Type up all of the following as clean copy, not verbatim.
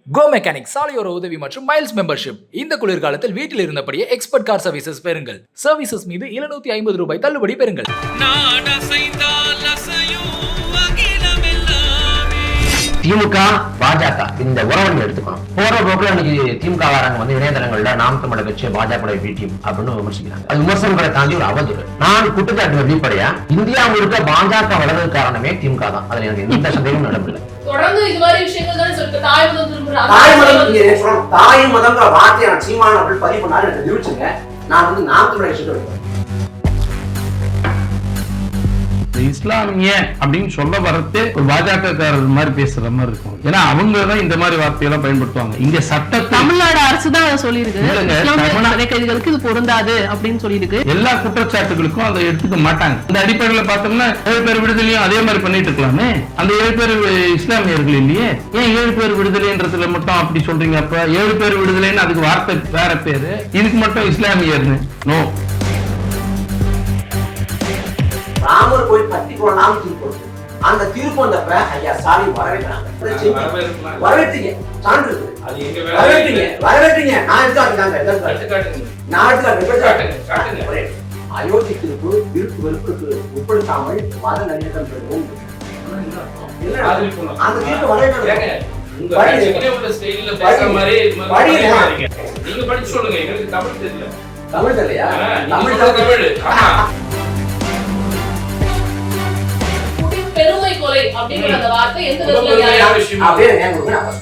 கோ mechanic சாலையோர உதவி மற்றும் மைல்ஸ் மெம்பர்ஷிப். இந்த குளிர்காலத்தில் வீட்டில் இருந்தபடியே எக்ஸ்பர்ட் கார் சர்வீசஸ் பெறுங்கள். சர்வீசஸ் மீது 750 ரூபாய் தள்ளுபடி பெறுங்கள். திமுக பாஜக இந்த உறவை எடுத்துக்கணும். போற போக்குல இன்னைக்கு திமுக காரங்க வந்து இணையதளங்கள்ல நாம் தமிழர் கட்சி பாஜக டீம் அப்படின்னு விமர்சிக்கிறாங்க. அது விமர்சனங்களை தாண்டி ஒரு அவதூறு. நான் குற்றச்சாட்டு வெளிப்படையா இந்தியா முழுக்க பாஜக வளர்றது காரணமே திமுக தான். அதுல எனக்கு எந்த சந்தேகமும் நடக்கல. தொடர்ந்து இது மாதிரி விஷயங்கள் தான் சொல்லிட்டு தாய் மதம்ங்கிற வார்த்தையை நான் சீமான் அவர்கள் பதிவு பண்ணாரு எனக்கு நிரூபிச்சுங்க. நான் வந்து நாம் தமிழர் கட்சி இஸ்லாமிய அப்படின்னு சொல்ல வரது ஒரு பாஜக மாதிரி பேசுற மாதிரி இருக்கும். ஏன்னா அவங்க தான் இந்த மாதிரி வார்த்தையெல்லாம் பயன்படுத்துவாங்க. இங்க சட்ட தமிழ்நாடு அரசு தான் சொல்லியிருக்கு கைதிகளுக்கு இது பொருந்தாது அப்படின்னு சொல்லியிருக்கு. எல்லா குற்றச்சாட்டுகளுக்கும் அதை எடுத்துக்க மாட்டாங்க. இந்த அடிப்படையில பார்த்தோம்னா 7 பேர் விடுதலையும் அதே மாதிரி பண்ணிட்டு இருக்கலாமே. அந்த 7 பேர் இஸ்லாமியர்கள் இல்லையே, ஏன் 7 பேர் விடுதலைன்றதுல மட்டும் அப்படி சொல்றீங்க? அப்ப 7 பேர் விடுதலைன்னு அதுக்கு வார்த்தை வேற பேரு, இதுக்கு மட்டும் இஸ்லாமியர்னு நோ. ராமர் போய் கட்டி போடலாம் தீர்ப்பு அந்த தீர்ப்பு வந்தப்ப ஐயா சாமி வரவேற்றாங்க. சான்று வரவேற்றீங்க நான் அயோத்தி தீர்ப்பு விருப்பு வெறுப்புக்கு உட்படுத்தாமல் மத நல்லிணக்கம் பெறுவோம். அந்த தீர்ப்பு வரவேற்றாங்க. தமிழ் தெரியலையா? பெருமை கொலை அப்படிங்கிற அந்த வார்த்தை எந்த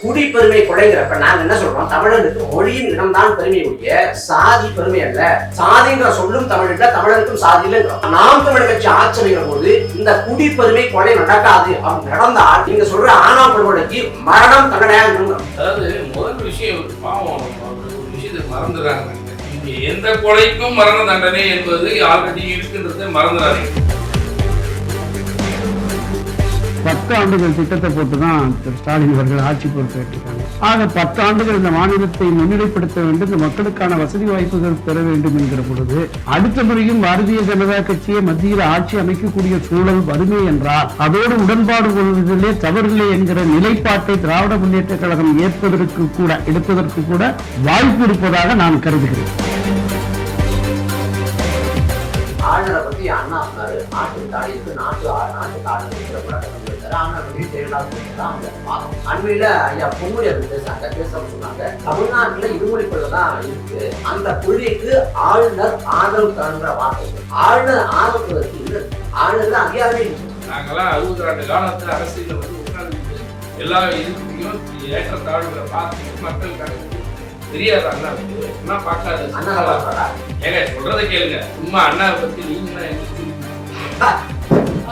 குடிப்பெருமை கொலைங்கிறப்ப நாங்க என்ன சொல்றோம்? தமிழருக்கு மொழியின் இடம்தான் பெருமை உடைய சாதி பெருமை அல்ல. சாதிங்கிற சொல்லும் தமிழ்ல, தமிழருக்கும் சாதி இல்லைங்கிறோம். நாம் தமிழர் கட்சி ஆட்சி அமைகிற போது இந்த குடிப்பெருமை கொலை நடக்காது. அவங்க நடந்தால் நீங்க சொல்ற ஆணவ படுகொலைக்கு மரணம் தண்டனையாக இருக்கிறோம். அதாவது முதல் விஷயம் பாவம் ஒரு விஷயத்தை மறந்துடுறாங்க. எந்த கொலைக்கும் மரண தண்டனை என்பது ஆல்ரெடி இருக்குன்றதை மறந்துடாதீங்க. 10 ஆண்டுகள் திட்டத்தை போட்டுதான் திரு ஸ்டாலின் அவர்கள் ஆட்சி பொறுப்பேற்றிருக்காங்க. ஆக 10 ஆண்டுகள் இந்த மாநிலத்தை முன்னிலைப்படுத்த வேண்டும், இந்த மக்களுக்கான வசதி வாய்ப்புகள் பெற வேண்டும் என்கிற பொழுது அடுத்த முறையும் பாரதிய ஜனதா கட்சியை மத்தியில் ஆட்சி அமைக்கக்கூடிய சூழல் வருமே என்றால் அதோடு உடன்பாடு கொள்வதிலே தவறில்லை என்கிற நிலைப்பாட்டை திராவிட முன்னேற்ற கழகம் எடுப்பதற்கு கூட வாய்ப்பு இருப்பதாக நான் கருதுகிறேன். ஆளுநரை பத்தி அண்ணா சொன்னாரு, நாட்டு தாடி இருக்கு, நாட்டு ஆளுநர் அண்மையில ஐயா பொன்முடி அப்படி பேச சொன்னாங்க. தமிழ்நாட்டுல இருமொழி கொள்கை தான் இருக்கு. அந்த கொள்கைக்கு ஆளுநர் ஆதரவு தருகிற வார்த்தை. ஆளுநர் ஆதரவுக்கு இல்லை, ஆளுநர் அதிகாரமே இருக்கு. நாங்கெல்லாம் 60 ஆண்டு காலத்துல அரசியல வந்து உட்கார்ந்து எல்லா இதுக்கும் ஏற்றத்தாழ்வுகளை பார்த்து மக்களுக்காக தெரியாது. அண்ணாவுக்கு அண்ணா பார்க்காது. ஏங்க சொல்றதை கேளுங்க. சும்மா அண்ணாவை பத்தி நீங்க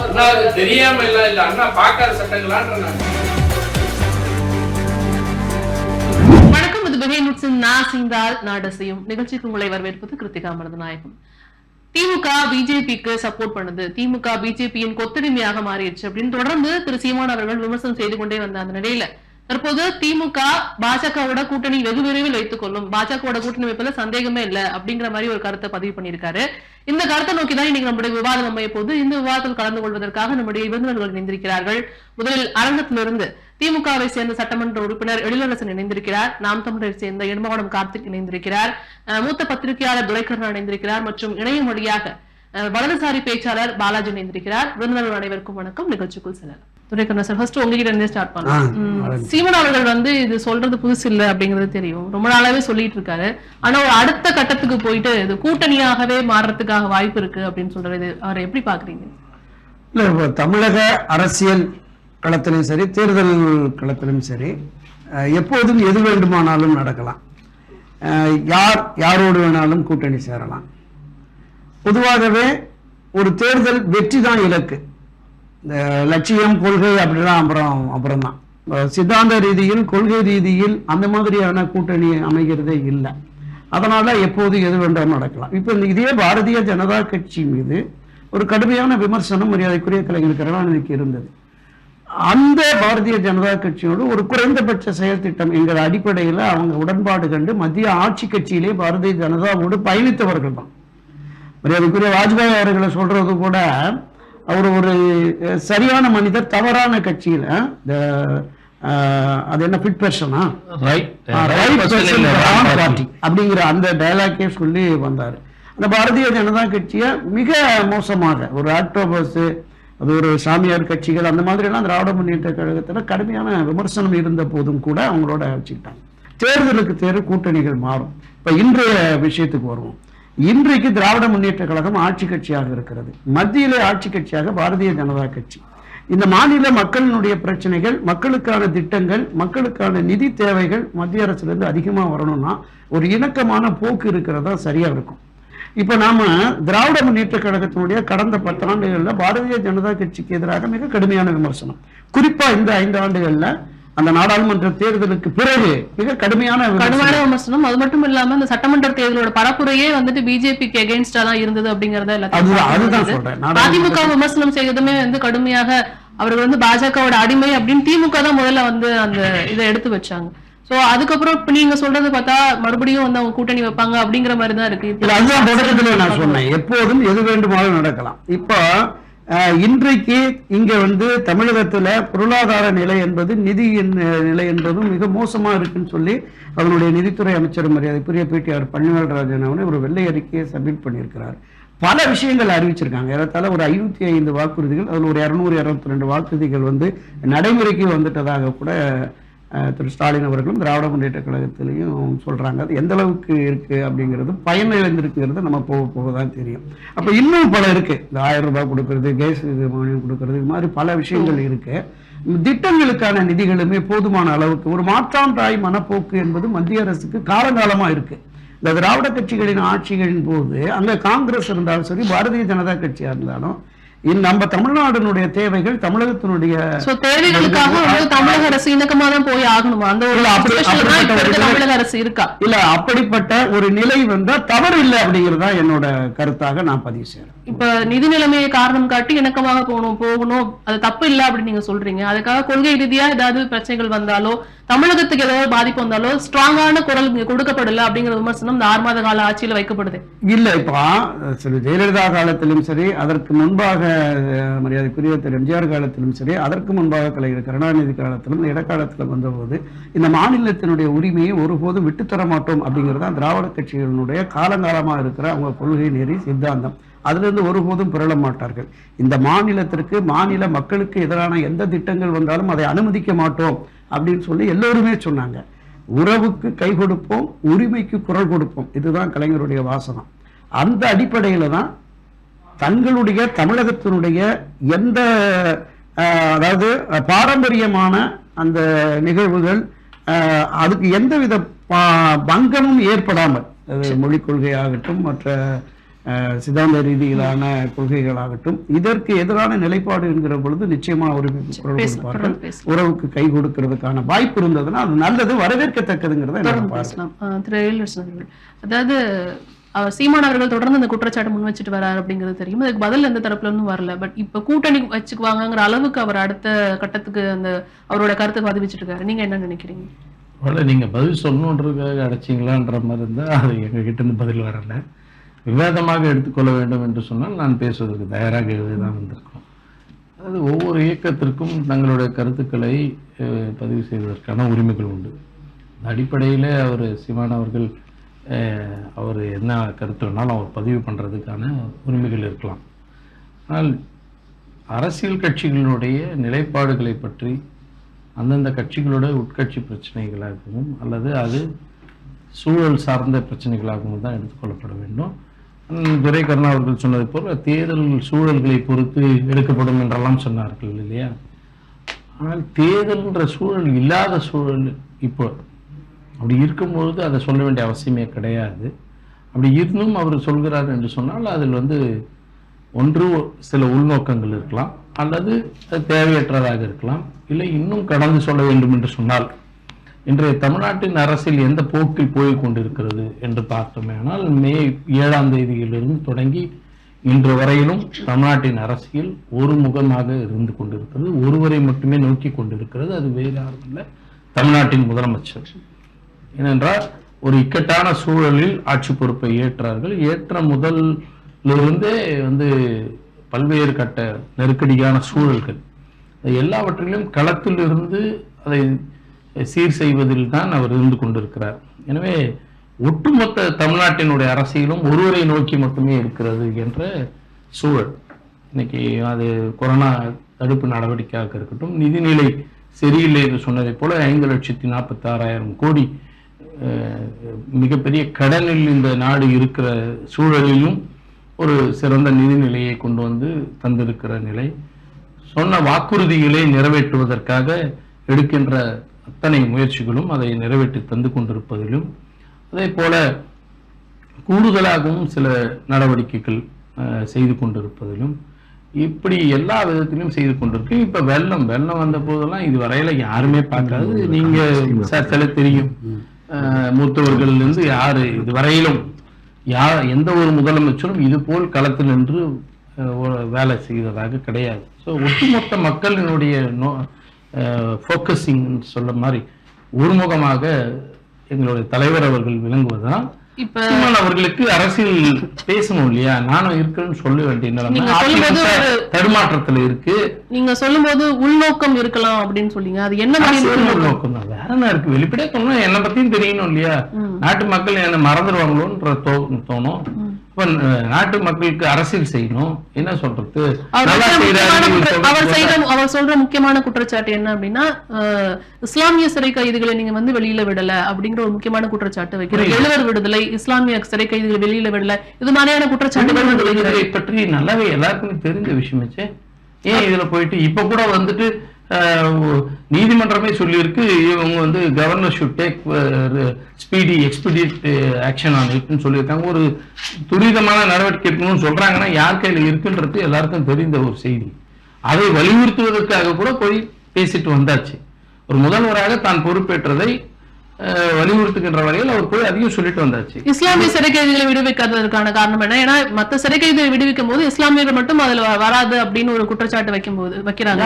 அண்ணாவுக்கு தெரியாம இல்ல அண்ணா பார்க்காத சட்டங்களான்ற. வணக்கம், இது பிகை நியூஸின் நான் செய்தால் நாடு செய்யும் நிகழ்ச்சிக்கு உங்களை வரவேற்பது கிருத்திகா மருதநாயகம். திமுக பிஜேபிக்கு சப்போர்ட் பண்ணுது, திமுக பிஜேபியின் கொத்தடிமையாக மாறிடுச்சு அப்படின்னு தொடர்ந்து திரு சீமான் அவர்கள் விமர்சனம் செய்து கொண்டே வந்த அந்த நிலையில தற்போது திமுக பாஜகவோட கூட்டணி வெகு விரைவில் வைத்துக் கொள்ளும், பாஜகவோட கூட்டணி வைப்பதில் சந்தேகமே இல்லை அப்படிங்கிற மாதிரி ஒரு கருத்தை பதிவு பண்ணியிருக்காரு. இந்த கருத்தை நோக்கிதான் இன்னைக்கு நம்முடைய விவாதம் அமைய போது. இந்த விவாதத்தில் கலந்து கொள்வதற்காக நம்முடைய விருந்தினர்கள் இணைந்திருக்கிறார்கள். முதலில் அரங்கத்திலிருந்து திமுகவை சேர்ந்த சட்டமன்ற உறுப்பினர் எழிலரசன் இணைந்திருக்கிறார். நாம் தமிழரை சேர்ந்த எண்மகனம் கார்த்திக் இணைந்திருக்கிறார். மூத்த பத்திரிகையாளர் துரைக்கண்ணன் இணைந்திருக்கிறார். மற்றும் இணையம் வழியாக வலதுசாரி பேச்சாளர் பாலாஜி இணைந்திருக்கிறார். விருந்தினர்கள் அனைவருக்கும் வணக்கம். நிகழ்ச்சிக்குள் செல்லலாம். துரைக்கண்ணன் சார், ஃபர்ஸ்ட் உங்ககிட்ட இருந்தே ஸ்டார்ட் பண்ணலாம். சீமான் அவர்கள் வந்து இது சொல்றது புதுசு இல்லை அப்படிங்கிறது தெரியும், ரொம்ப நாளாவே சொல்லிட்டு இருக்காரு. ஆனா ஒரு அடுத்த கட்டத்துக்கு போயிட்டு இது கூட்டணியாகவே மாறுறதுக்காக வாய்ப்பு இருக்கு அப்படின்னு சொல்றது அவரை எப்படி பாக்குறீங்க? இல்ல, தமிழக அரசியல் களத்திலும் சரி, தேர்தல் களத்திலும் சரி, எப்போதும் எது வேண்டுமானாலும் நடக்கலாம். யாரோடு வேணாலும் கூட்டணி சேரலாம். பொதுவாகவே ஒரு தேர்தல் வெற்றி தான் இலக்கு. இந்த லட்சியம் கொள்கை அப்படிலாம் அப்புறம் தான். சித்தாந்த ரீதியில் கொள்கை ரீதியில் அந்த மாதிரியான கூட்டணி அமைகிறதே இல்லை. அதனால எப்போது எது வேண்டாம் நடக்கலாம். இப்போ இதே பாரதிய ஜனதா கட்சி மீது ஒரு கடுமையான விமர்சனம் மரியாதைக்குரிய கலைஞர் கருணாநிதிக்கு இருந்தது. அந்த பாரதிய ஜனதா கட்சியோடு ஒரு குறைந்தபட்ச செயல் திட்டம் என்கிற அடிப்படையில் அவங்க உடன்பாடு கண்டு மத்திய ஆட்சி கட்சியிலே பாரதிய ஜனதாவோடு பயணித்தவர்கள் தான். மரியாதைக்குரிய வாஜ்பாய் அவர்களை சொல்றது கூட அவர் ஒரு சரியான மனிதர், தவறான கட்சியில் அது என்ன ஃபிட் பர்சனா ரைட் பார்ட்டி அப்படிங்கிற அந்த டயலாக்கே சொல்லி வந்தார். அந்த பாரதிய ஜனதா கட்சியை மிக மோசமாக ஒரு ஆக்டோபஸ், அது ஒரு சாமியார் கட்சிகள் அந்த மாதிரிலாம் திராவிட முன்னேற்ற கழகத்தில் கடுமையான விமர்சனம் இருந்த போதும் கூட அவங்களோட வச்சுக்கிட்டாங்க. தேர்தலுக்கு தேர்தல் கூட்டணிகள் மாறும். இப்போ இன்றைய விஷயத்துக்கு வருவோம். இன்றைக்கு திராவிட முன்னேற்ற கழகம் ஆட்சி கட்சியாக இருக்கிறது. மத்தியிலே ஆட்சி கட்சியாக பாரதிய ஜனதா கட்சி. இந்த மாநில மக்களினுடைய பிரச்சனைகள், மக்களுக்கான திட்டங்கள், மக்களுக்கான நிதி தேவைகள் மத்திய அரசுலேருந்து அதிகமாக வரணும்னா ஒரு இணக்கமான போக்கு இருக்கிறதா சரியா இருக்கும். இப்ப நாம திராவிட முன்னேற்ற கழகத்தினுடைய கடந்த 10 ஆண்டுகள்ல பாரதிய ஜனதா கட்சிக்கு எதிராக மிக கடுமையான விமர்சனம், குறிப்பா இந்த 5 ஆண்டுகள்ல அந்த நாடாளுமன்ற தேர்தலுக்கு பிறகு மிக கடுமையான விமர்சனம். அது மட்டும் இல்லாம இந்த சட்டமன்ற தேர்தலோட பரப்புரையே வந்துட்டு பிஜேபிக்கு எகென்ஸ்டா தான் இருந்தது அப்படிங்கறத அதுதான் சொல்றேன். அதிமுக விமர்சனம் செய்வதுமே வந்து கடுமையாக அவர்கள் வந்து பாஜகவோட அடிமை அப்படின்னு திமுக தான் முதல்ல வந்து அந்த இதை எடுத்து வச்சாங்க. சோ அதுக்கப்புறம் இப்ப நீங்க சொல்றது பார்த்தா மறுபடியும் வந்து அவங்க கூட்டணி வைப்பாங்க அப்படிங்கிற மாதிரி தான் இருக்கு. அதுதான் தொடக்கத்துல நான் சொன்னேன், எப்போதும் எது வேண்டுமானாலும் நடக்கலாம். இப்போ இன்றைக்கு இங்க வந்து தமிழகத்துல பொருளாதார நிலை என்பது, நிதி நிலை என்பதும் மிக மோசமா இருக்குன்னு சொல்லி அதனுடைய நிதித்துறை அமைச்சர் மரியாதைக்குரிய பிடிஆர் பழனிவேல்ராஜன் அவர்கள் ஒரு வெள்ளை அறிக்கையை சப்மிட் பண்ணியிருக்கிறார். பல விஷயங்கள் அறிவிச்சிருக்காங்க. ஏறத்தாழ ஒரு 505 வாக்குறுதிகள், அதில் ஒரு 222 வாக்குறுதிகள் வந்து நடைமுறைக்கு வந்துட்டதாக கூட திரு ஸ்டாலின் அவர்களும் திராவிட முன்னேற்ற கழகத்திலையும் சொல்றாங்க. அது எந்த அளவுக்கு இருக்கு அப்படிங்கிறது, பயன் இழந்திருக்குங்கிறது நம்ம போக போக தான் தெரியும். அப்ப இன்னும் பல இருக்கு. இந்த 1000 ரூபாய் கொடுக்கறது, கேஸ் மானியம் கொடுக்கறது, இது மாதிரி பல விஷயங்கள் இருக்கு. திட்டங்களுக்கான நிதிகளுமே போதுமான அளவுக்கு ஒரு மாற்றாந்தாய் மனப்போக்கு என்பது மத்திய அரசுக்கு காலங்காலமா இருக்கு. இந்த திராவிட கட்சிகளின் ஆட்சிகளின் போது அங்க காங்கிரஸ் இருந்தாலும் சரி, பாரதிய ஜனதா கட்சியா இருந்தாலும் நம்ம தமிழ்நாடுனுடைய தேவைகள், தமிழகத்தினுடைய தேவைகளுக்காக தமிழக அரசு இணக்கமா தான் போய் ஆகணுமா? அந்த தமிழக அரசு இருக்கா? இல்ல, அப்படிப்பட்ட ஒரு நிலை வந்தா தவறு இல்லை அப்படிங்கிறதா என்னோட கருத்தாக நான் பதிவு செய்யறேன். இப்ப நிதி நிலைமையை காரணம் காட்டி இணக்கமாக போகணும், அது தப்பு இல்லை அப்படின்னு நீங்க சொல்றீங்க. அதுக்காக கொள்கை ரீதியா ஏதாவது பிரச்சனைகள் வந்தாலோ, தமிழகத்துக்கு ஏதாவது பாதிப்பு வந்தாலோ ஸ்ட்ராங்கான குரல் கொடுக்கப்படல அப்படிங்கிற விமர்சனம் இந்த 6 மாத கால ஆட்சியில வைக்கப்படுது. இல்ல, இப்ப ஜெயலலிதா காலத்திலும் சரி, அதற்கு முன்பாக மரியாதைக்குரிய திரு எம்ஜிஆர் காலத்திலும் சரி, அதற்கு முன்பாக கலைஞர் கருணாநிதி காலத்திலும் இடைக்காலத்திலும் வந்தபோது இந்த மாநிலத்தினுடைய உரிமையை ஒருபோதும் விட்டுத்தர மாட்டோம் அப்படிங்கிறது திராவிட கட்சிகளினுடைய காலங்காலமா இருக்கிற அவங்க கொள்கை நெறி சித்தாந்தம். அதுல இருந்து ஒருபோதும் பிறழ மாட்டார்கள். இந்த மாநிலத்திற்கு, மாநில மக்களுக்கு எதிரான எந்த திட்டங்கள் வந்தாலும் அதை அனுமதிக்க மாட்டோம் அப்படின்னு சொல்லி எல்லோருமே சொன்னாங்க. உறவுக்கு கை கொடுப்போம், உரிமைக்கு குரல் கொடுப்போம், இதுதான் கலைஞருடைய வாசனம். அந்த அடிப்படையில தான் தங்களுடைய தமிழகத்தினுடைய எந்த அதாவது பாரம்பரியமான அந்த நிகழ்வுகள், அதுக்கு எந்தவித பங்கமும் ஏற்படாமல், மொழிக் கொள்கையாகட்டும், மற்ற சித்தாந்த ரீதியிலான கொள்கைகளாகட்டும், இதற்கு எதிரான நிலைப்பாடு என்கிற பொழுது நிச்சயமா குரல் கொடுப்பார்கள். உறவுக்கு கை கொடுக்கிறதுக்கான வாய்ப்பு இருந்ததுன்னா அது நல்லது, வரவேற்கத்தக்கதுங்கிறத. அதாவது சீமான் அவர்கள் தொடர்ந்து இந்த குற்றச்சாட்டு முன் வச்சுட்டு வராரு அப்படிங்கிறது தெரியும். அதுக்கு பதில் எந்த தரப்புல இருந்தும் வரல. பட் இப்ப கூட்டணி வச்சுக்குவாங்கிற அளவுக்கு அவர் அடுத்த கட்டத்துக்கு அந்த அவரோட கருத்தை பதிவிச்சுட்டு இருக்காரு. நீங்க என்ன நினைக்கிறீங்க? நீங்க பதில் சொல்லணுன்றதுக்காக அடைச்சிங்களான்ற மாதிரி இருந்தா அது எங்க கிட்ட இருந்து பதில் வரல. விவாதமாக எடுத்துக்கொள்ள வேண்டும் என்று சொன்னால் நான் பேசுவதற்கு தயாராகவே தான் வந்திருக்கோம். அதாவது ஒவ்வொரு இயக்கத்திற்கும் தங்களுடைய கருத்துக்களை பதிவு செய்வதற்கான உரிமைகள் உண்டு. அந்த அடிப்படையில் அவர் சீமான் அவர்கள் அவர் என்ன கருத்து வேணாலும் அவர் பதிவு பண்ணுறதுக்கான உரிமைகள் இருக்கலாம். ஆனால் அரசியல் கட்சிகளுடைய நிலைப்பாடுகளை பற்றி அந்தந்த கட்சிகளோட உட்கட்சி பிரச்சனைகளாகவும் அல்லது அது சூழல் சார்ந்த பிரச்சனைகளாகவும் தான் எடுத்துக்கொள்ளப்பட வேண்டும். துரை கருணா அவர்கள் சொன்னது போல தேர்தல் சூழல்களை பொறுத்து எடுக்கப்படும் என்றெல்லாம் சொன்னார்கள் இல்லையா? ஆனால் தேர்தல்ன்ற சூழல் இல்லாத சூழல் இப்போ அப்படி இருக்கும்பொழுது அதை சொல்ல வேண்டிய அவசியமே கிடையாது. அப்படி இருந்தும் அவர் சொல்கிறார் என்று சொன்னால் அதில் ஒன்று சில உள்நோக்கங்கள் இருக்கலாம், அல்லது அது தேவையற்றதாக இருக்கலாம், இல்லை இன்னும் கடந்து சொல்ல வேண்டும் என்று சொன்னால் இன்றைய தமிழ்நாட்டின் அரசியல் எந்த போக்கில் போய் கொண்டிருக்கிறது என்று பார்த்தோமே ஆனால் மே 7ஆம் தேதியிலிருந்து தொடங்கி இன்று வரையிலும் தமிழ்நாட்டின் அரசியல் ஒரு முகமாக இருந்து கொண்டிருக்கிறது, ஒருவரை மட்டுமே நோக்கி கொண்டிருக்கிறது. அது வேறு யாரும் இல்லை, தமிழ்நாட்டின் முதலமைச்சர். ஏனென்றால் ஒரு இக்கட்டான சூழலில் ஆட்சி பொறுப்பை ஏற்றார்கள். ஏற்ற முதலிருந்தே பல்வேறு கட்ட நெருக்கடியான சூழல்கள் எல்லாவற்றிலும் களத்தில் இருந்து அதை சீர் செய்வதில் தான் அவர் இருந்து கொண்டிருக்கிறார். எனவே ஒட்டுமொத்த தமிழ்நாட்டினுடைய அரசியலும் ஒருவரை நோக்கி மட்டுமே இருக்கிறது என்ற சூழல் இன்னைக்கு. அது கொரோனா தடுப்பு நடவடிக்கையாக இருக்கட்டும், நிதிநிலை சரியில்லை என்று சொன்னதை போல 5,46,000 கோடி மிகப்பெரிய கடனில் இந்த நாடு இருக்கிற சூழலிலும் ஒரு சிறந்த நிதிநிலையை கொண்டு வந்து தந்திருக்கிற நிலை, சொன்ன வாக்குறுதிகளை நிறைவேற்றுவதற்காக எடுக்கின்ற அத்தனை முயற்சிகளும் அதை நிறைவேற்றி தந்து கொண்டிருப்பதிலும், அதே போல கூடுதலாகவும் சில நடவடிக்கைகள் செய்து கொண்டிருப்பதிலும், இப்படி எல்லா விதத்திலும் செய்து கொண்டிருக்கு. இப்ப வெள்ளம் வந்த போதெல்லாம் இது வரையில யாருமே பார்க்காது. நீங்க சில தெரியும், மூத்தவர்கள் இருந்து யாரு இது வரையிலும் எந்த ஒரு முதலமைச்சரும் இது போல் களத்தில் நின்று வேலை செய்ததாக கிடையாது. ஸோ ஒட்டுமொத்த மக்களினுடைய ஃபோக்கஸிங் சொல்ல மாதிரி ஒருமுகமாக எங்களுடைய தலைவர் அவர்கள் விளங்குவதுதான். இப்ப அவர்களுக்கு அரசியல் பேசணும் இல்லையா, நானும் இருக்குன்னு சொல்ல வேண்டிய நிலைமை தடுமாற்றத்துல இருக்கு. நீங்க சொல்லும் போது உள்நோக்கம் இருக்கலாம் அப்படின்னு சொல்லிங்க, அது என்ன உள்நோக்கம் தான், வேற என்ன இருக்கு? வெளிப்படையா சொல்லணும், என்னை பத்தியும் தெரியணும் இல்லையா, நாட்டு மக்கள் என்ன மறந்துடுவாங்களோன்ற தோணும். நாட்டு மக்களுக்கு அரசியல் செய்யணும், என்ன சொல்றது. அவர் சொல்ற முக்கியமான குற்றச்சாட்டு என்ன அப்படின்னா, இஸ்லாமிய சிறை கைதிகளை நீங்க வந்து வெளியில விடல அப்படிங்கிற ஒரு முக்கியமான குற்றச்சாட்டு வைக்கிறேன். எழுவர் விடுதலை, இஸ்லாமிய சிறை கைதிகளை வெளியில விடல, இது மாதிரியான குற்றச்சாட்டுகள் பற்றி நல்லாவே எல்லாருக்குமே தெரிஞ்ச விஷயமாச்சே. ஏன் இதுல போயிட்டு இப்ப கூட வந்துட்டு நீதிமன்றமே சொல்லியிருக்கு, இவங்க வந்து governor should take speedy expedited action on இட்னு சொல்லியிருக்காங்க. ஒரு துரிதமான நடவடிக்கை இருக்கணும்னு சொல்றாங்கன்னா யார் கையில இருக்குன்றது எல்லாருக்கும் தெரிந்த ஒரு செய்தி. அதை வலியுறுத்துவதற்காக கூட போய் பேசிட்டு வந்தாச்சு. ஒரு முதல்வராக தான் பொறுப்பேற்றதை வலியுறுத்துகின்ற வரையில் அவர் போய் அதிகம் சொல்லிட்டு வந்தாச்சு. இஸ்லாமிய சிறை கைதிகளை விடுவிக்காததற்கான காரணம் என்ன? ஏன்னா மத்த சிறை கைதிகளை விடுவிக்கும் போது இஸ்லாமியர்கள் மட்டும் அதுல வராது அப்படின்னு ஒரு குற்றச்சாட்டு வைக்கிறாங்க.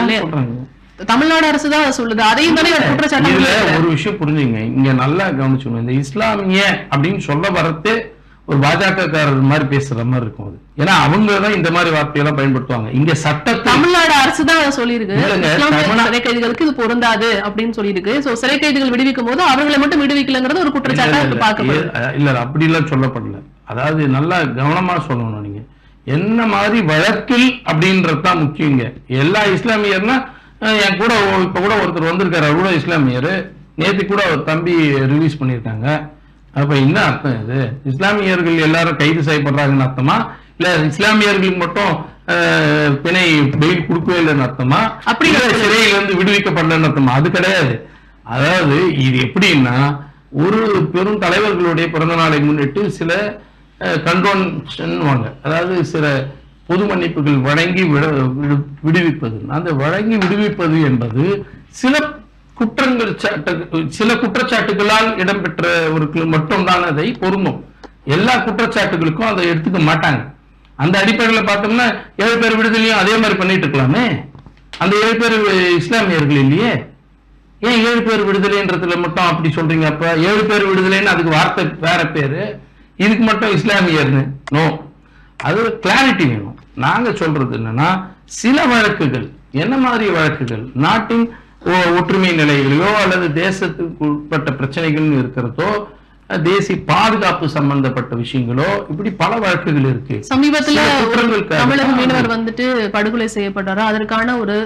தமிழ்நாடு அரசு தான் சொல்லுது, அதையும் தானே குற்றச்சாட்டு. ஒரு விஷயம் புரிஞ்சுங்க, இங்க நல்லா கவனிச்சுக்கணும். இந்த இஸ்லாமிய அப்படின்னு சொல்ல வரத்தே ஒரு பாஜக காரர் மாதிரி பேசுற மாதிரி இருக்கும் அது. ஏன்னா அவங்க தான் இந்த மாதிரி வார்த்தையெல்லாம் பயன்படுத்துவாங்க. இங்க சட்டத்தை தமிழ்நாடு அரசு தான் சொல்லியிருக்கு, சிறை கைதிகளுக்கு இது பொருந்தாது அப்படின்னு சொல்லியிருக்கு. சோ சிறை கைதிகள் விடுவிக்கும் போது அவர்களை மட்டும் விடுவிக்கலங்கிறது ஒரு குற்றச்சாட்டு பார்க்கப்படுது. இல்ல அப்படி எல்லாம் சொல்லப்படல. அதாவது நல்லா கவனமா சொல்லணும். நீங்க என்ன மாதிரி வழக்கில் அப்படின்றதுதான் முக்கியங்க. எல்லா இஸ்லாமியர்னா என் கூட இப்ப கூட ஒருத்தர் வந்திருக்காரு, அவர் கூட இஸ்லாமியர். நேற்று கூட அவர் தம்பி ரிலீஸ் பண்ணியிருக்காங்க. அப்ப என்ன அர்த்தம்? இது இஸ்லாமியர்கள் எல்லாரும் கைது செய்யப்படுறாங்கன்னு அர்த்தமா, இல்ல இஸ்லாமியர்களுக்கு மட்டும் பிணை பெயில் கொடுக்கவே இல்லைன்னு அர்த்தமா, அப்படி சிறையில இருந்து விடுவிக்கப்படலன்னு அர்த்தமா? அது கிடையாது. அதாவது இது எப்படின்னா, ஒரு பெரும் தலைவர்களுடைய பிறந்த நாளை முன்னிட்டு சில கண்டோன்ஷன் வாங்க, அதாவது சில பொது மன்னிப்புகள் வழங்கி விடுவிப்பது. அந்த வழங்கி விடுவிப்பது என்பது சில குற்றச்சாட்டுகளால் இடம்பெற்றவர்களுக்கு மட்டும்தான் அதை பொருந்தும். எல்லா குற்றச்சாட்டுகளுக்கும் அதை எடுத்துக்க மாட்டாங்க. அந்த அடிப்படையில் பார்த்தோம்னா 7 பேர் விடுதலையும் அதே மாதிரி பண்ணிட்டு இருக்கலாமே. அந்த 7 பேர் இஸ்லாமியர்கள் இல்லையே, ஏன் 7 பேர் விடுதலைன்றதுல மட்டும் அப்படி சொல்றீங்க? அப்ப 7 பேர் விடுதலைன்னு அதுக்கு வார்த்தை வேற பேரு, இதுக்கு மட்டும் இஸ்லாமியர்னு நோ. அது கிளாரிட்டி வேணும். நாங்க சொல்றது என்னன்னா, சில வழக்குகள், என்ன மாதிரி வழக்குகள், நாட்டின் ஒற்றுமை நிலைகளிலோ அல்லது தேசத்துக்கு உட்பட்ட பிரச்சனைகள் இருக்கிறதோ, தேசிய பாதுகாப்பு சம்பந்தப்பட்ட விஷயங்களோ, இப்படி பல வழக்குகள் இருக்கு. சமீபத்துல தமிழக மீனவர் வந்துட்டு படுகொலை செய்யப்பட்டாரோ, அதற்கான ஒரு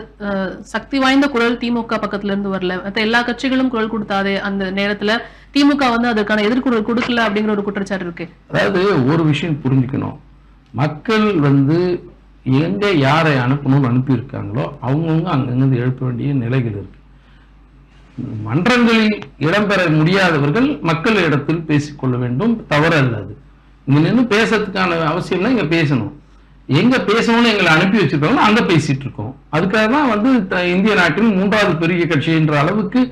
சக்தி வாய்ந்த குரல் திமுக பக்கத்துல இருந்து வரல. மற்ற எல்லா கட்சிகளும் குரல் கொடுத்தாதே அந்த நேரத்துல திமுக வந்து அதற்கான எதிர்குரல் கொடுக்கல அப்படிங்கிற ஒரு குற்றச்சாட்டு இருக்கு. அதாவது ஒரு விஷயம் புரிஞ்சுக்கணும், மக்கள் வந்து எங்க யாரை அனுப்பணும்னு அனுப்பியிருக்காங்களோ அவங்கவுங்க அங்கிருந்து எழுப்ப வேண்டிய நிலைகள் இருக்கு. மன்றங்களில் இடம்பெற முடியாதவர்கள் மக்கள் இடத்தில் பேசிக்கொள்ள வேண்டும், தவறு அல்லது. இங்க நின்று பேசுறதுக்கான அவசியம்னா இங்க பேசணும். எங்க பேசணும்னு எங்களை அனுப்பி வச்சிருக்காங்களோ அங்க பேசிட்டு இருக்கோம். அதுக்காக தான் வந்து இந்திய நாட்டில் 3வது பெரிய கட்சி என்ற அளவுக்கு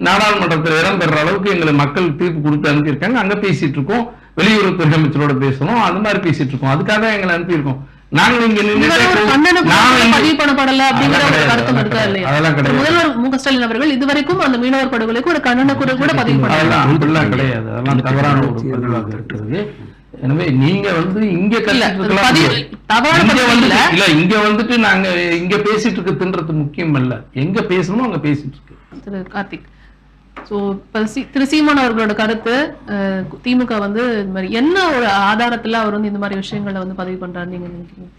நாடாளுமன்றத்தில் இடம்பெற அளவுக்கு எங்களை மக்கள் தீர்ப்பு கொடுத்து அனுப்பியிருக்காங்க. அங்க பேசிட்டு இருக்கோம், வெளியுறவுத்துறை அமைச்சரோட பேசணும், அந்த மாதிரி பேசிட்டு இருக்கோம். அதுக்காக தான் எங்களை அனுப்பியிருக்கோம். நாங்கள் இங்க பதிவு பண்ணப்படல அப்படிங்கிற ஒரு கருத்து இருக்கா இல்லையா? முதல்வர் மு க ஸ்டாலின் அவர்கள் இதுவரைக்கும் அந்த மீனவர் படுகொலைக்கு ஒரு கண்டன குரல் கூட பதிவு பண்ணல. அப்படிலாம் கிடையாது. அதெல்லாம் தவறான ஒரு பதிவாக இருக்கிறது. எனவே நீங்க இங்க இல்ல, கத்திட்டு இருக்கலாம். பதிவு- தவறான இங்க பதிவு வந்துட்டு- இல்ல. இல்ல இங்க வந்துட்டு நாங்க இங்க பேசிட்டு இருக்கிறதுன்றது முக்கியம் இல்ல, எங்க பேசணுமோ அங்க பேசிட்டு இருக்கு. திரு கார்த்திக், ஸோ திரு சீமான் அவர்களோட கருத்து திமுக இந்த மாதிரி என்ன ஒரு ஆதாரத்துல அவர் இந்த மாதிரி விஷயங்களை பதிவு பண்றாருன்னு நீங்க நினைக்கிறீங்க?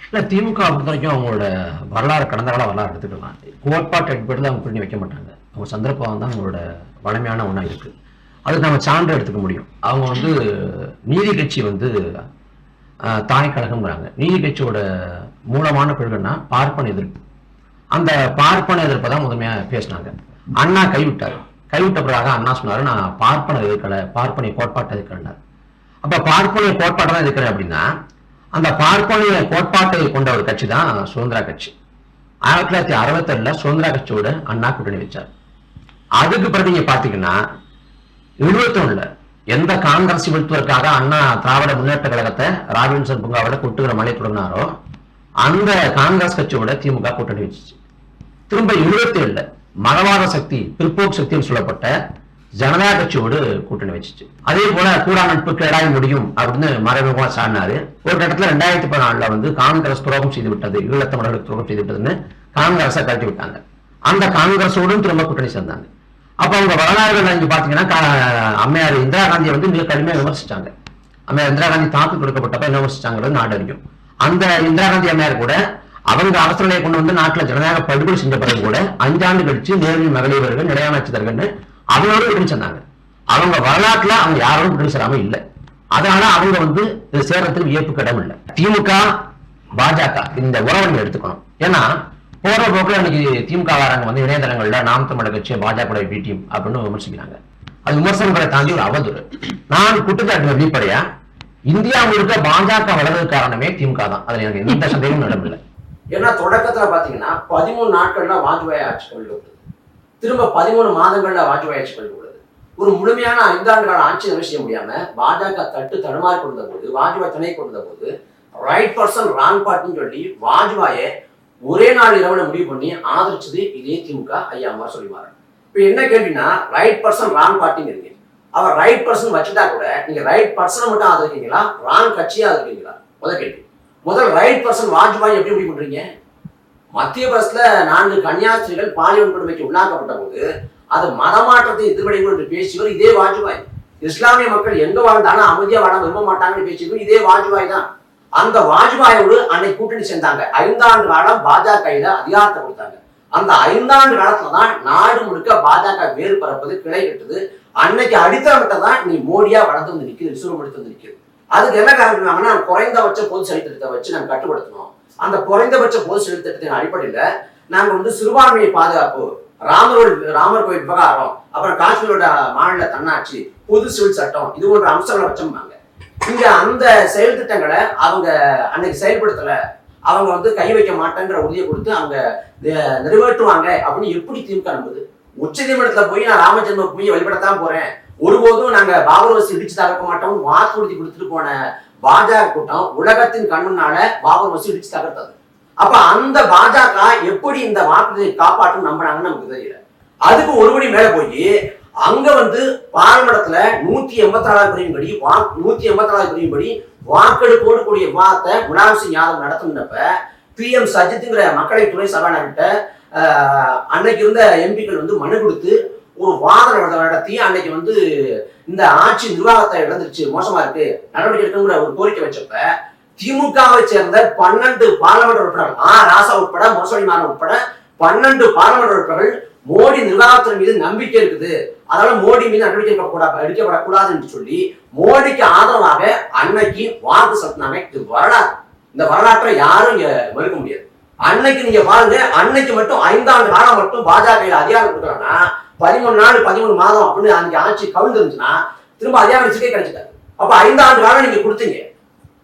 இல்லை, திமுக பொறுத்த வரைக்கும் அவங்களோட வரலாறு, கடந்த கால வரலாறு எடுத்துக்கலாம். கோட்பாட்டு அடிப்படையில் அவங்க பண்ணி வைக்க மாட்டாங்க. அவங்க சந்தர்ப்பம் தான் அவங்களோட வலிமையான ஒன்றா இருக்குது. அதுக்கு நம்ம சான்று எடுத்துக்க முடியும். அவங்க நீதி கட்சி தாய் கழகம்ங்கிறாங்க. நீதி கட்சியோட மூலமான கொள்கைன்னா பார்ப்பன எதிர்ப்பு. அந்த பார்ப்பன எதிர்ப்பை தான் முதன்மையாக பேசினாங்க. அண்ணா கைவிட்ட பிறகு அண்ணா சொன்னாரு, நான் பார்ப்பன எதிர்க்கலை, பார்ப்பனை கோட்பாட்டை எதிர்க்கிறேன். அப்ப பார்ப்பனை கோட்பாட்டை தான் எதிர்க்கிறேன் அப்படின்னா அந்த பார்ப்பனிய கோட்பாட்டை கொண்ட ஒரு கட்சி தான் சுதந்திரா கட்சி. 1967 சுதந்திரா கட்சியோட அண்ணா கூட்டணி வச்சார். அதுக்கு பிறகு நீங்க பாத்தீங்கன்னா 71 எந்த காங்கிரஸ் வீழ்த்துவதற்காக அண்ணா திராவிட முன்னேற்ற கழகத்தை ராபின்சன் பூங்காவோட கொட்டுகிற மலை தொடங்கினாரோ அந்த காங்கிரஸ் கட்சியோட திமுக கூட்டணி வச்சிச்சு. திரும்ப 77 மதவாத சக்தி, பிற்போக்கு சக்தின்னு சொல்லப்பட்ட ஜனதா கட்சியோடு கூட்டணி வச்சிச்சு. அதே போல கூடா நட்பு கேடாய முடியும் அப்படின்னு மறைமுகமா சாடினாரு. ஒரு கட்டத்துல 2014 காங்கிரஸ் துரோகம் செய்து விட்டது, ஈழத்தமிழர்களுக்கு துரோகம் செய்து விட்டதுன்னு காங்கிரஸை கழட்டி விட்டாங்க. அந்த காங்கிரஸோடும் திரும்ப கூட்டணி சேர்ந்தாங்க. அப்ப அவங்க வரலாறுகள் நீங்க பாத்தீங்கன்னா அம்மையார் இந்திரா காந்தியை மிக கடுமையாக விமர்சிச்சாங்க. அம்மையார் இந்திரா காந்தி தாக்கு கொடுக்கப்பட்டப்ப என்ன விமர்சிச்சாங்கிறது நாடு அறியும். அந்த இந்திரா காந்தி அம்மையார் கூட அவங்க அரசு நிலையை கொண்டு நாட்டுல ஜனநாயக படுகொலை செஞ்ச பிறகு கூட 5 ஆண்டு கழிச்சு நேரடி மகளிர்கள் நிலையான ஆட்சித்தர்கள் அவங்களோட கூட்டணி சேர்ந்தாங்க. அவங்க வரலாற்றுல அவங்க யாரோட கூட்டணி சேராம இல்லை. அதனால அவங்க இது சேர்றதுக்கு வியப்புக்கு இடம் இல்லை. திமுக பாஜக இந்த உறவை எடுத்துக்கணும். ஏன்னா போற போக்குல இன்னைக்கு திமுக வாரங்க இணையதளங்கள்ல நாம் தமிழர் கட்சி பாஜக பிடிஎம் அப்படின்னு விமர்சிக்கிறாங்க. அது விமர்சனங்களை தாண்டி ஒரு அவதூறு. நான் குற்றச்சாட்டு வெளிப்படையா இந்தியா முழுக்க பாஜக வளர்றது காரணமே திமுக தான். அதுல எனக்கு எந்த சந்தேகமும் இடம் இல்லை. ஏன்னா தொடக்கத்துல பாத்தீங்கன்னா 13 நாட்கள்ல வாஜ்பாய் ஆட்சி கவிழ்ந்து விட்டது. திரும்ப 13 மாதங்கள்ல வாஜ்பாய் ஆட்சி கவிழ்ந்து விடுது. ஒரு முழுமையான 5 ஆண்டு கால ஆட்சி நிறைவு செய்ய முடியாம பாஜக தடுமாறி கொண்ட போது, வாஜ்பாய் துணை கொண்ட போது ரைட் பர்சன் ராங் பார்ட்டின்னு சொல்லி வாஜ்பாயை ஒரே நாள் இரவுல முடிவு பண்ணி ஆதரிச்சது இதே திமுக. ஐயா அம்மா சொல்லிவாரு. இப்ப என்ன கேள்வினா, ரைட் பர்சன் ராங் பார்ட்டிங்கிறீங்க. அவர் ரைட் பர்சன் வச்சுட்டா கூட நீங்க ரைட் பர்சனை மட்டும் ஆதரிக்கீங்களா, ராங் கட்சியை ஆதரிக்கீங்களா? முதல் கேள்வி. முதல் ரைட் பர்சன் வாஜ்பாய் எப்படி முடிவு பண்றீங்க? மத்திய பிரதேசத்துல 4 கன்னியாஸ்திரிகள் பாலியல் கொடுமைக்கு உள்ளாக்கப்பட்ட போது அது மதமாற்றத்தை எதிர்வடைகள் என்று பேசியவர் இதே வாஜ்பாய். இஸ்லாமிய மக்கள் எங்க வாழ்ந்தாலும் அமைதியா வாழ விரும்ப மாட்டாங்கன்னு பேசியவர் இதே வாஜ்பாய் தான். அந்த வாஜ்பாயோடு அன்னைக்கு கூட்டணி சேர்ந்தாங்க. 5 ஆண்டு காலம் பாஜக அதிகாரத்தை கொடுத்தாங்க. அந்த 5 ஆண்டு காலத்துல தான் நாடு முழுக்க பாஜக வேறு பரப்பது, கிளை கட்டுது. அன்னைக்கு அடித்தளமிட்டதான் நீ மோடியா வளர்ந்து வந்து நிற்குது, விசுவம் எடுத்து வந்து நிற்குது. அதுக்கு என்ன காரணம்னா, குறைந்தபட்ச பொது சரி வச்சு நாங்க கட்டுப்படுத்தணும். அந்த குறைந்தபட்ச பொது சரி திட்டத்தின் அடிப்படையில நாங்க சிறுபான்மையை பாதுகாப்பு, ராமர் கோயில் விவகாரம், அப்புறம் காஷ்மீரோட மாநில தன்னாட்சி, பொது சிவில் சட்டம், இது போன்ற அம்சங்களை வச்சோம்னாங்க. இங்க அந்த செயல் திட்டங்களை அவங்க அன்னைக்கு செயல்படுத்தல. அவங்க கை வைக்க மாட்டேங்கிற உறுதியை கொடுத்து அவங்க நிறைவேற்றுவாங்க அப்படின்னு எப்படி திமுக நம்புது? உச்ச நீதிமன்றத்துல போய் நான் ராமஜென்ம பூமியை வழிபடத்தான் போறேன், ஒருபோதும் நாங்க பாபர் மசூதி இடிச்சு தகர்க்க மாட்டோம் வாக்குறுதி கொடுத்துட்டு போன பாஜக கூட்டம் உலகத்தின் கண்முன்னால பாபர் மசூதி இடிச்சு தகர்த்தது. அப்ப அந்த பாஜக எப்படி இந்த வாக்குறுதியை காப்பாற்றும் நம்பினாங்கன்னு நமக்கு தெரியல. அதுக்கு ஒருபடி மேல போய் அங்க பாராளுமன்றத்துல 184 பிரிவின்படி 184 பிரிவின்படி வாக்கெடுப்போடு கூடிய விவாதத்தை முலாயம் சிங் யாதவ் நடத்தினப்ப PM சஜித்ங்கிற மக்களை துணை சபாநாயகர்கிட்ட அன்னைக்கு இருந்த எம்பிக்கள் மனு கொடுத்து ஒரு வாதம் நடத்தி அன்னைக்கு இந்த ஆட்சி நிர்வாகத்தை இழந்துருச்சு, மோசமா இருக்கு, நடவடிக்கை எடுக்கணுங்கிற ஒரு கோரிக்கை வச்சப்ப திமுகவை சேர்ந்த 12 பாராளுமன்ற உறுப்பினர்கள், ராசா உட்பட, மோசடி மாறன் உட்பட 12 பாராளுமன்ற உறுப்பினர்கள் மோடி நிர்வாகத்தின் மீது நம்பிக்கை இருக்குது, அதனால மோடி மீது நடவடிக்கை எடுக்கப்படக்கூடாது என்று சொல்லி மோடிக்கு ஆதரவாக அன்னைக்கு வாக்கு செலுத்தினாங்க. இது வரலாறு. இந்த வரலாற்றை யாரும் இங்க மறுக்க முடியாது. அன்னைக்கு நீங்க பாருங்க, அன்னைக்கு மட்டும் 5 ஆண்டு காலம் மட்டும் பாஜக அதிகாரம் கொடுக்கலன்னா 13 நாள் 13 மாதம் அப்படின்னு அன்னைக்கு ஆட்சி கவிழ்ந்து இருந்துச்சுன்னா திரும்ப அதிகாரம் கிடைச்சிட்டாரு. அப்ப 5 ஆண்டு காலம் நீங்க கொடுத்தீங்க.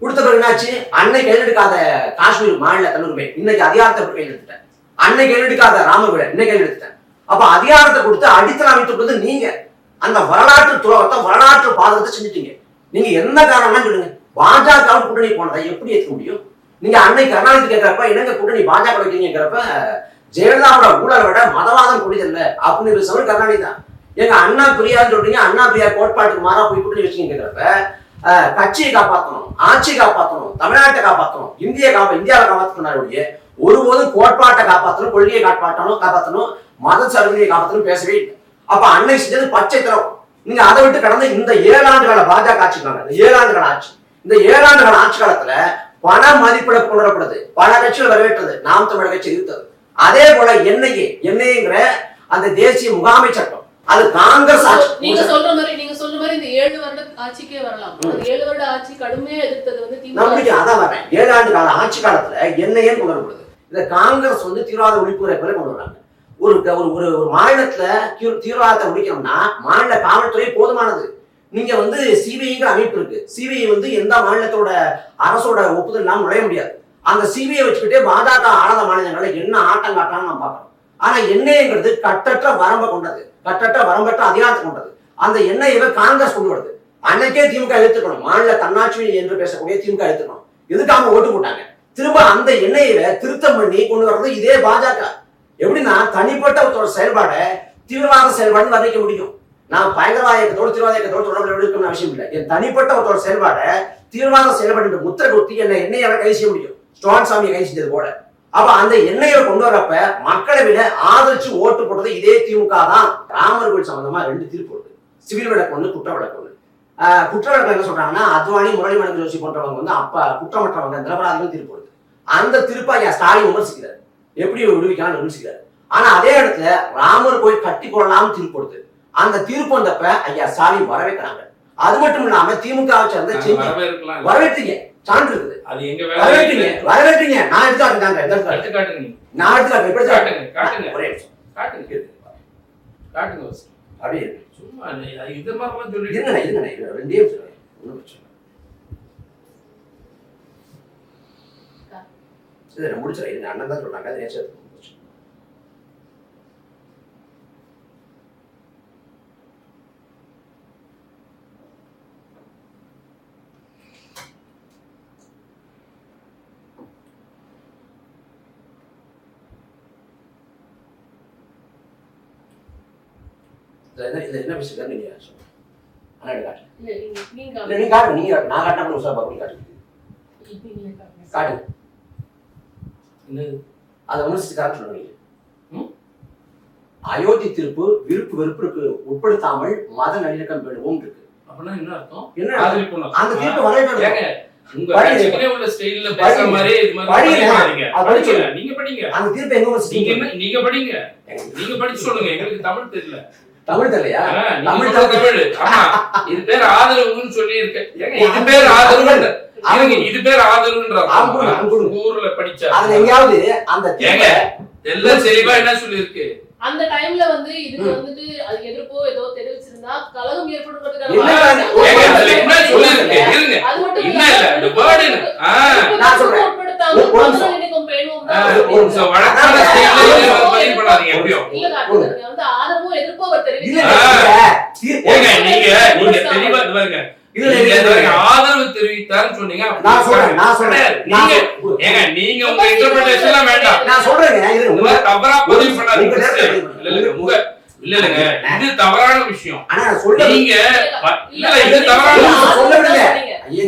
கொடுத்த பிறகு என்னாச்சு? அன்னைக்கு கையெழுக்காத காஷ்மீர் மாநில தன்னுரிமை இன்னைக்கு அதிகாரத்தை கையில் எடுத்துட்டேன். அன்னைக்கு கையெழுக்காத ராமர் இன்னைக்கு கையில் எடுத்துட்டேன். அப்ப அதிகாரத்தை கொடுத்து அடித்தளம் அமைத்து நீங்க அந்த வரலாற்று துரோகத்தை, வரலாற்று பாதகத்தை செஞ்சுட்டீங்க. நீங்க என்ன காரணம்னா சொல்லுங்க. பாஜக கூட்டணி போனதை எப்படி ஏற்க முடியும்? நீங்க அன்னைக்கு கருணாநிதி கேட்கிறப்ப என்னங்க கூட்டணி பாஜக வைக்கிறீங்கிறப்ப ஜெயலலிதாவோட ஊழலை விட மதவாதம் புரிதல்ல அப்படின்னு பேசுறவர் கருணாநிதி தான். எங்க அண்ணா பிரியான்னு சொல்றீங்க, அண்ணா பிரியா கோட்பாட்டுக்கு மாறா போய் கூட்டணி வச்சுக்கிறப்ப கட்சியை காப்பாற்றணும், ஆட்சியை காப்பாற்றணும், தமிழ்நாட்டை காப்பாற்றணும், இந்தியாவை காப்பாற்றணும், ஒருபோதும் கோட்பாட்டை காப்பாற்றணும், கொள்கையை காப்பாற்றணும், மத சலுகையை காப்பாற்றணும் பேசவே இல்லை. அப்ப அன்னை செஞ்சது பச்சை திறக்கும். நீங்க அதை விட்டு கடந்த இந்த 7 ஆண்டுகால பாஜக ஆட்சிக்காங்க, இந்த 7 ஆண்டுகால ஆட்சி, இந்த 7 ஆண்டுகால ஆட்சி காலத்துல பண மதிப்பிழப்பு கொண்டு வரப்படுது, பல கட்சிகள் வரவேற்றது, நாம் தமிழர் கட்சி எதிர்த்தது. அதே போல என்ஐஏங்கிற அந்த தேசிய முகாமை சட்டம் அது காங்கிரஸ் ஆட்சி. நீங்க சொல்ற மாதிரி இந்த 7 வருட ஆட்சிக்கே வரலாம். அந்த 7 வருட ஆட்சி கடுமையா எதிர்த்தது வந்து திமுக. அதான் வரேன், 7 ஆண்டு கால ஆட்சி காலத்துல என்ஐஏ கொண்டு வரப்படுது. இந்த காங்கிரஸ் வந்து தீவிரவாத ஒழிப்பு கொண்டு வர்றாங்க. ஒரு மாநிலத்துல தீவிரவாதத்தை ஒழிக்கணும்னா மாநில காவல்துறை போதுமானது. நீங்க வந்து சிபிஐங்கிற அமைப்பு இருக்கு. சிபிஐ வந்து எந்த மாநிலத்தோட அரசோட ஒப்புதல் இல்லாம நுழைய முடியாது. அந்த சிபிஐ வச்சுக்கிட்டே பாஜக ஆளாத மாநிலங்களை என்ன ஆட்டம் காட்டலாம்னு நம்ம பார்க்கணும். ஆனா என்ஐஏங்கிறது கட்டற்ற வரம்பை கொண்டது, வரம்பற்ற அதிகாரத்தை கொண்டது. அந்த என்ஐஏவை காங்கிரஸ் கொண்டு வருது. அன்னைக்கே திமுக எடுத்துக்கணும், மாநில தன்னாட்சி என்று பேசக்கூடிய திமுக எடுத்துக்கணும். எதுக்காக ஓட்டு போட்டாங்க? திரும்ப அந்த என்ஐஏவை திருத்தம் பண்ணி கொண்டு வர்றது இதே பாஜக. எப்படின்னா தனிப்பட்ட ஒரு செயல்பாடை தீவிரவாத செயல்பாடு வர்ணிக்க முடியும். நான் பயங்கரவாத இயக்கத்தோடு தீவிரவாத இயக்கத்தோடு தொடர்பு எடுக்கணும்னு அவசியம் இல்லை. என் தனிப்பட்ட ஒரு செயல்பாடை தீவிரவாத செயல்பாடு முத்திரை குத்தி என்னை கை செய்ய முடியும், ஸ்டான் சாமியை கை செஞ்சது போல. அப்ப அந்த எண்ணெயை கொண்டு வரப்ப மக்களவையில ஆதரிச்சு ஓட்டு போட்டது இதே திமுக தான். ராமர் கோயில் சம்பந்தமா 2 தீர்ப்பு வருது, சிவில் வழக்கு ஒண்ணு, குற்ற வழக்கு ஒண்ணு. குற்ற வழக்கு என்ன சொல்றாங்கன்னா அத்வானி, முரளி மனோகர் ஜோஷி போன்றவங்க வந்து அப்ப குற்றமற்றவங்க நிரபராதிகள் தீர்ப்பு வருது. அந்த தீர்ப்பை ஐயா ஸ்டாலின் விமர்சிக்கிறார், எப்படி விடுவிக்கலாம்னு விமர்சிக்கிறார். ஆனா அதே இடத்துல ராமர் கோயில் கட்டி போடலாம்னு தீர்ப்பு வருது. அந்த தீர்ப்பு வந்தப்ப ஐயா ஸ்டாலின் வரவேற்கிறாங்க. அது மட்டும் இல்லாம திமுக சேர்ந்த வரவேற்றீங்க, சான்று இருக்குது, அது எங்க வரவேற்றீங்க. நான் எடுத்துக்காட்டுங்க, நான் எடுத்துக்காட்டு எப்படி காட்டுங்க, ஒரே நிமிஷம் காட்டுங்க அப்படியே சும்மா இது மாதிரிலாம் சொல்லி இருங்க 2 நிமிஷம் ஒன்றும் பிரச்சனை இல்லை. இதை முடிச்சிடறேன், அண்ணன் தான் சொல்றாங்க, அது நேச்சர். என்ன விஷயம் நீங்க நீங்க காட்டுங்க, நான் காட்டினா உஷா பாப்பி காட்டுங்க. அதை விமர்சிச்சு காட்ட சொல்லுங்க. அயோத்தி தீர்ப்பு விருப்பு வெறுப்புக்கு உட்படுத்தாமல் மத நல்லிணக்கம் வேண்டுவோம் இருக்கு. அப்படின்னா என்ன அர்த்தம்? என்ன அந்த தீர்ப்பு வரவேற்க உங்க கட்சிக்குனே உள்ள ஸ்டைல்ல பேசுற மாதிரி இது மாதிரி நீங்க படிங்க. அந்த தீர்ப்பு எங்க வச்சிட்டீங்க? நீங்க படிங்க, நீங்க படிச்சு சொல்லுங்க. எங்களுக்கு தமிழ் தெரியல. தமிழ் தெரியலையா? தமிழ். ஆமா, இது பேர் ஆதரவுன்னு சொல்லி இருக்கு. இது பேர் ஆதரவு, இது பேர் ஆதரவுன்ற ஊர்ல படிச்சா அதுல எங்கயாவது அந்த எல்லாம் தெளிவா என்ன சொல்லி இருக்கு? அந்த டைம்ல வந்து இதுக்கு வந்துட்டு அது எதிர்ப்போ ஏதோ தெரிவிச்சிருந்தா கலகம் ஏற்படுறதுக்கான ஆதரவோ எதிர்ப்போ ஆதரவு தெரிவித்தாருன்னு சொன்னீங்க. நீங்க உங்க இன்டர்பிரேஷன் வேண்டாம், நான் சொல்றேன், தவறா பதிவு பண்ணாதீங்க. இல்லங்க, இது தவறான விஷயம். நீங்க இது தவறான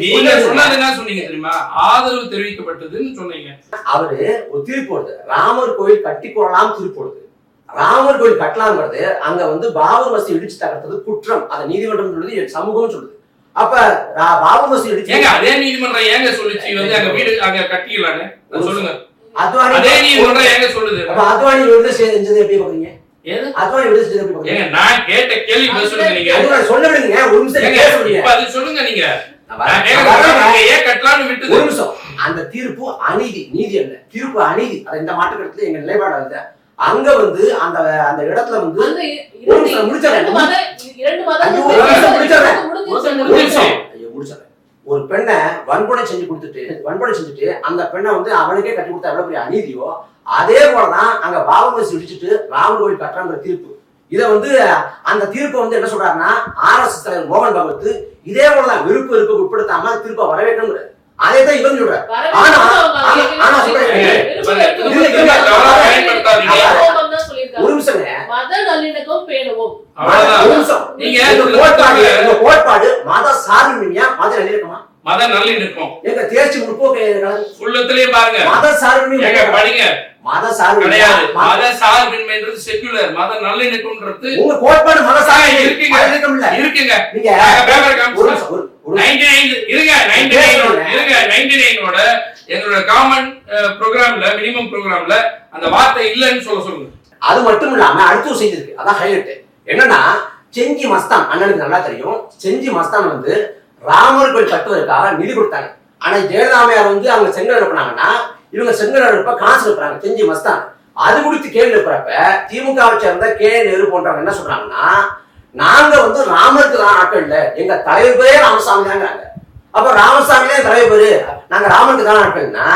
நீங்க சொன்னது என்ன சொன்னீங்க தெரியுமா? ஆதரவு தெரிவிக்கப்பட்டதுன்னு சொன்னீங்க. அவரு ஒரு தீர்ப்பு போடுது, ராமர் கோயில் கட்டி போடலாம் தீர்ப்பு போடுது. ராமர் கோயில் கட்டலாம்ங்கிறது அங்க வந்து பாபர் மசூதி இடிச்சு தகர்த்தது குற்றம், அதை நீதிமன்றம் சொல்லுது, சமூகம் சொல்லுது. அப்ப பாபர் மசூதி இடிச்சு அதே நீதிமன்றம் ஏங்க சொல்லுச்சு வந்து அங்க வீடு அங்க கட்டிக்கலான்னு சொல்லுங்க. அத்வானி அதே நீதிமன்றம் ஏங்க சொல்லுது? அப்ப அத்வானி விருது செஞ்சது எப்படி பாக்குறீங்க? அத்வானி விருது செஞ்சது எப்படி பாக்குறீங்க? நான் கேட்ட கேள்வி பதில் சொல்லுங்க. நீங்க சொல்ல விடுங்க, ஒரு நிமிஷம் பேச சொல்லுங்க. இப்ப அது சொல்லுங்க. நீங்க ஏன் கட்டலாம்னு விட்டு ஒரு நிமிஷம். அந்த தீர்ப்பு அநீதி, நீதி அல்ல, தீர்ப்பு அநீதி. அது இந்த மாற்றுக்கருத்துல எங்க நிலைப்பாடு அதுதான். அங்க வந்து அந்த அந்த இடத்துல வந்து ஒரு பெண்ணை வன்கொடை செஞ்சுட்டு அந்த பெண்ணை வந்து அவனுக்கே கட்டி கொடுத்தா எவ்வளவு பெரிய அநீதியோ அதே போலதான் அங்க பாபர் மசூதி இடிச்சுட்டு ராமர் கோயில் கட்டுறாங்கிற தீர்ப்பு. இதை வந்து அந்த தீர்ப்பை வந்து என்ன சொல்றாருன்னா RSS தலைவர் மோகன் பகவத் இதே போலதான் விருப்பு வெறுப்புக்கு உட்படுத்தாம தீர்ப்பை வரவேற்கணும். அதே தான் இவங்க சொல்றாரு. ஒரு நிமிஷம் மத நல்லிணக்கம் பேணுவோம். கோட்பாடு மத சார்பின்மையா மத நல்லிணக்கமா? மத நல்லிணக்கம் எங்க தேர்ச்சி முற்போக்கு உள்ளத்திலே பாருங்க. மத சார்பின்மை படிங்க. மத சார்பு கிடையாது. மத சார்பின்மைன்றது செக்குலர். மத நல்லிணக்கம்ன்றது உங்க கோட்பாடு மத சார்பு இருக்குங்க. இருக்குங்க. நீங்க 99 இருங்க. 99 எங்களோட காமன் ப்ரோகிராம்ல மினிமம் ப்ரோகிராம்ல அந்த வார்த்தை இல்லன்னு சொல்லுங்க. அது மட்டும் இல்லாம அடுத்து ஒரு செய்தி இருக்கு, அதான் ஹைலைட். என்னன்னா செஞ்சி மஸ்தான் அண்ணனுக்கு நல்லா தெரியும். செஞ்சி மஸ்தான் வந்து ராமர் கோயில் கட்டுவதற்காக நிதி கொடுத்தாங்க. ஆனா ஜெயலலிதாமையார் வந்து அவங்க செங்கல் எழுப்பினாங்கன்னா இவங்க செங்கல் எழுப்ப காசு எழுப்புறாங்க செஞ்சி மஸ்தான். அது குறித்து கேள்வி எழுப்புறப்ப திமுகவை சேர்ந்த கே நேரு போன்றவங்க என்ன சொல்றாங்கன்னா, நாங்க வந்து ராமருக்கு தான் ஆட்கள் இல்ல, எங்க தலைவர் பேரே ராமசாமி தாங்கிறாங்க. அப்ப ராமசாமியே தலைவர் பேரு, நாங்க ராமருக்கு தான் ஆட்கள்னா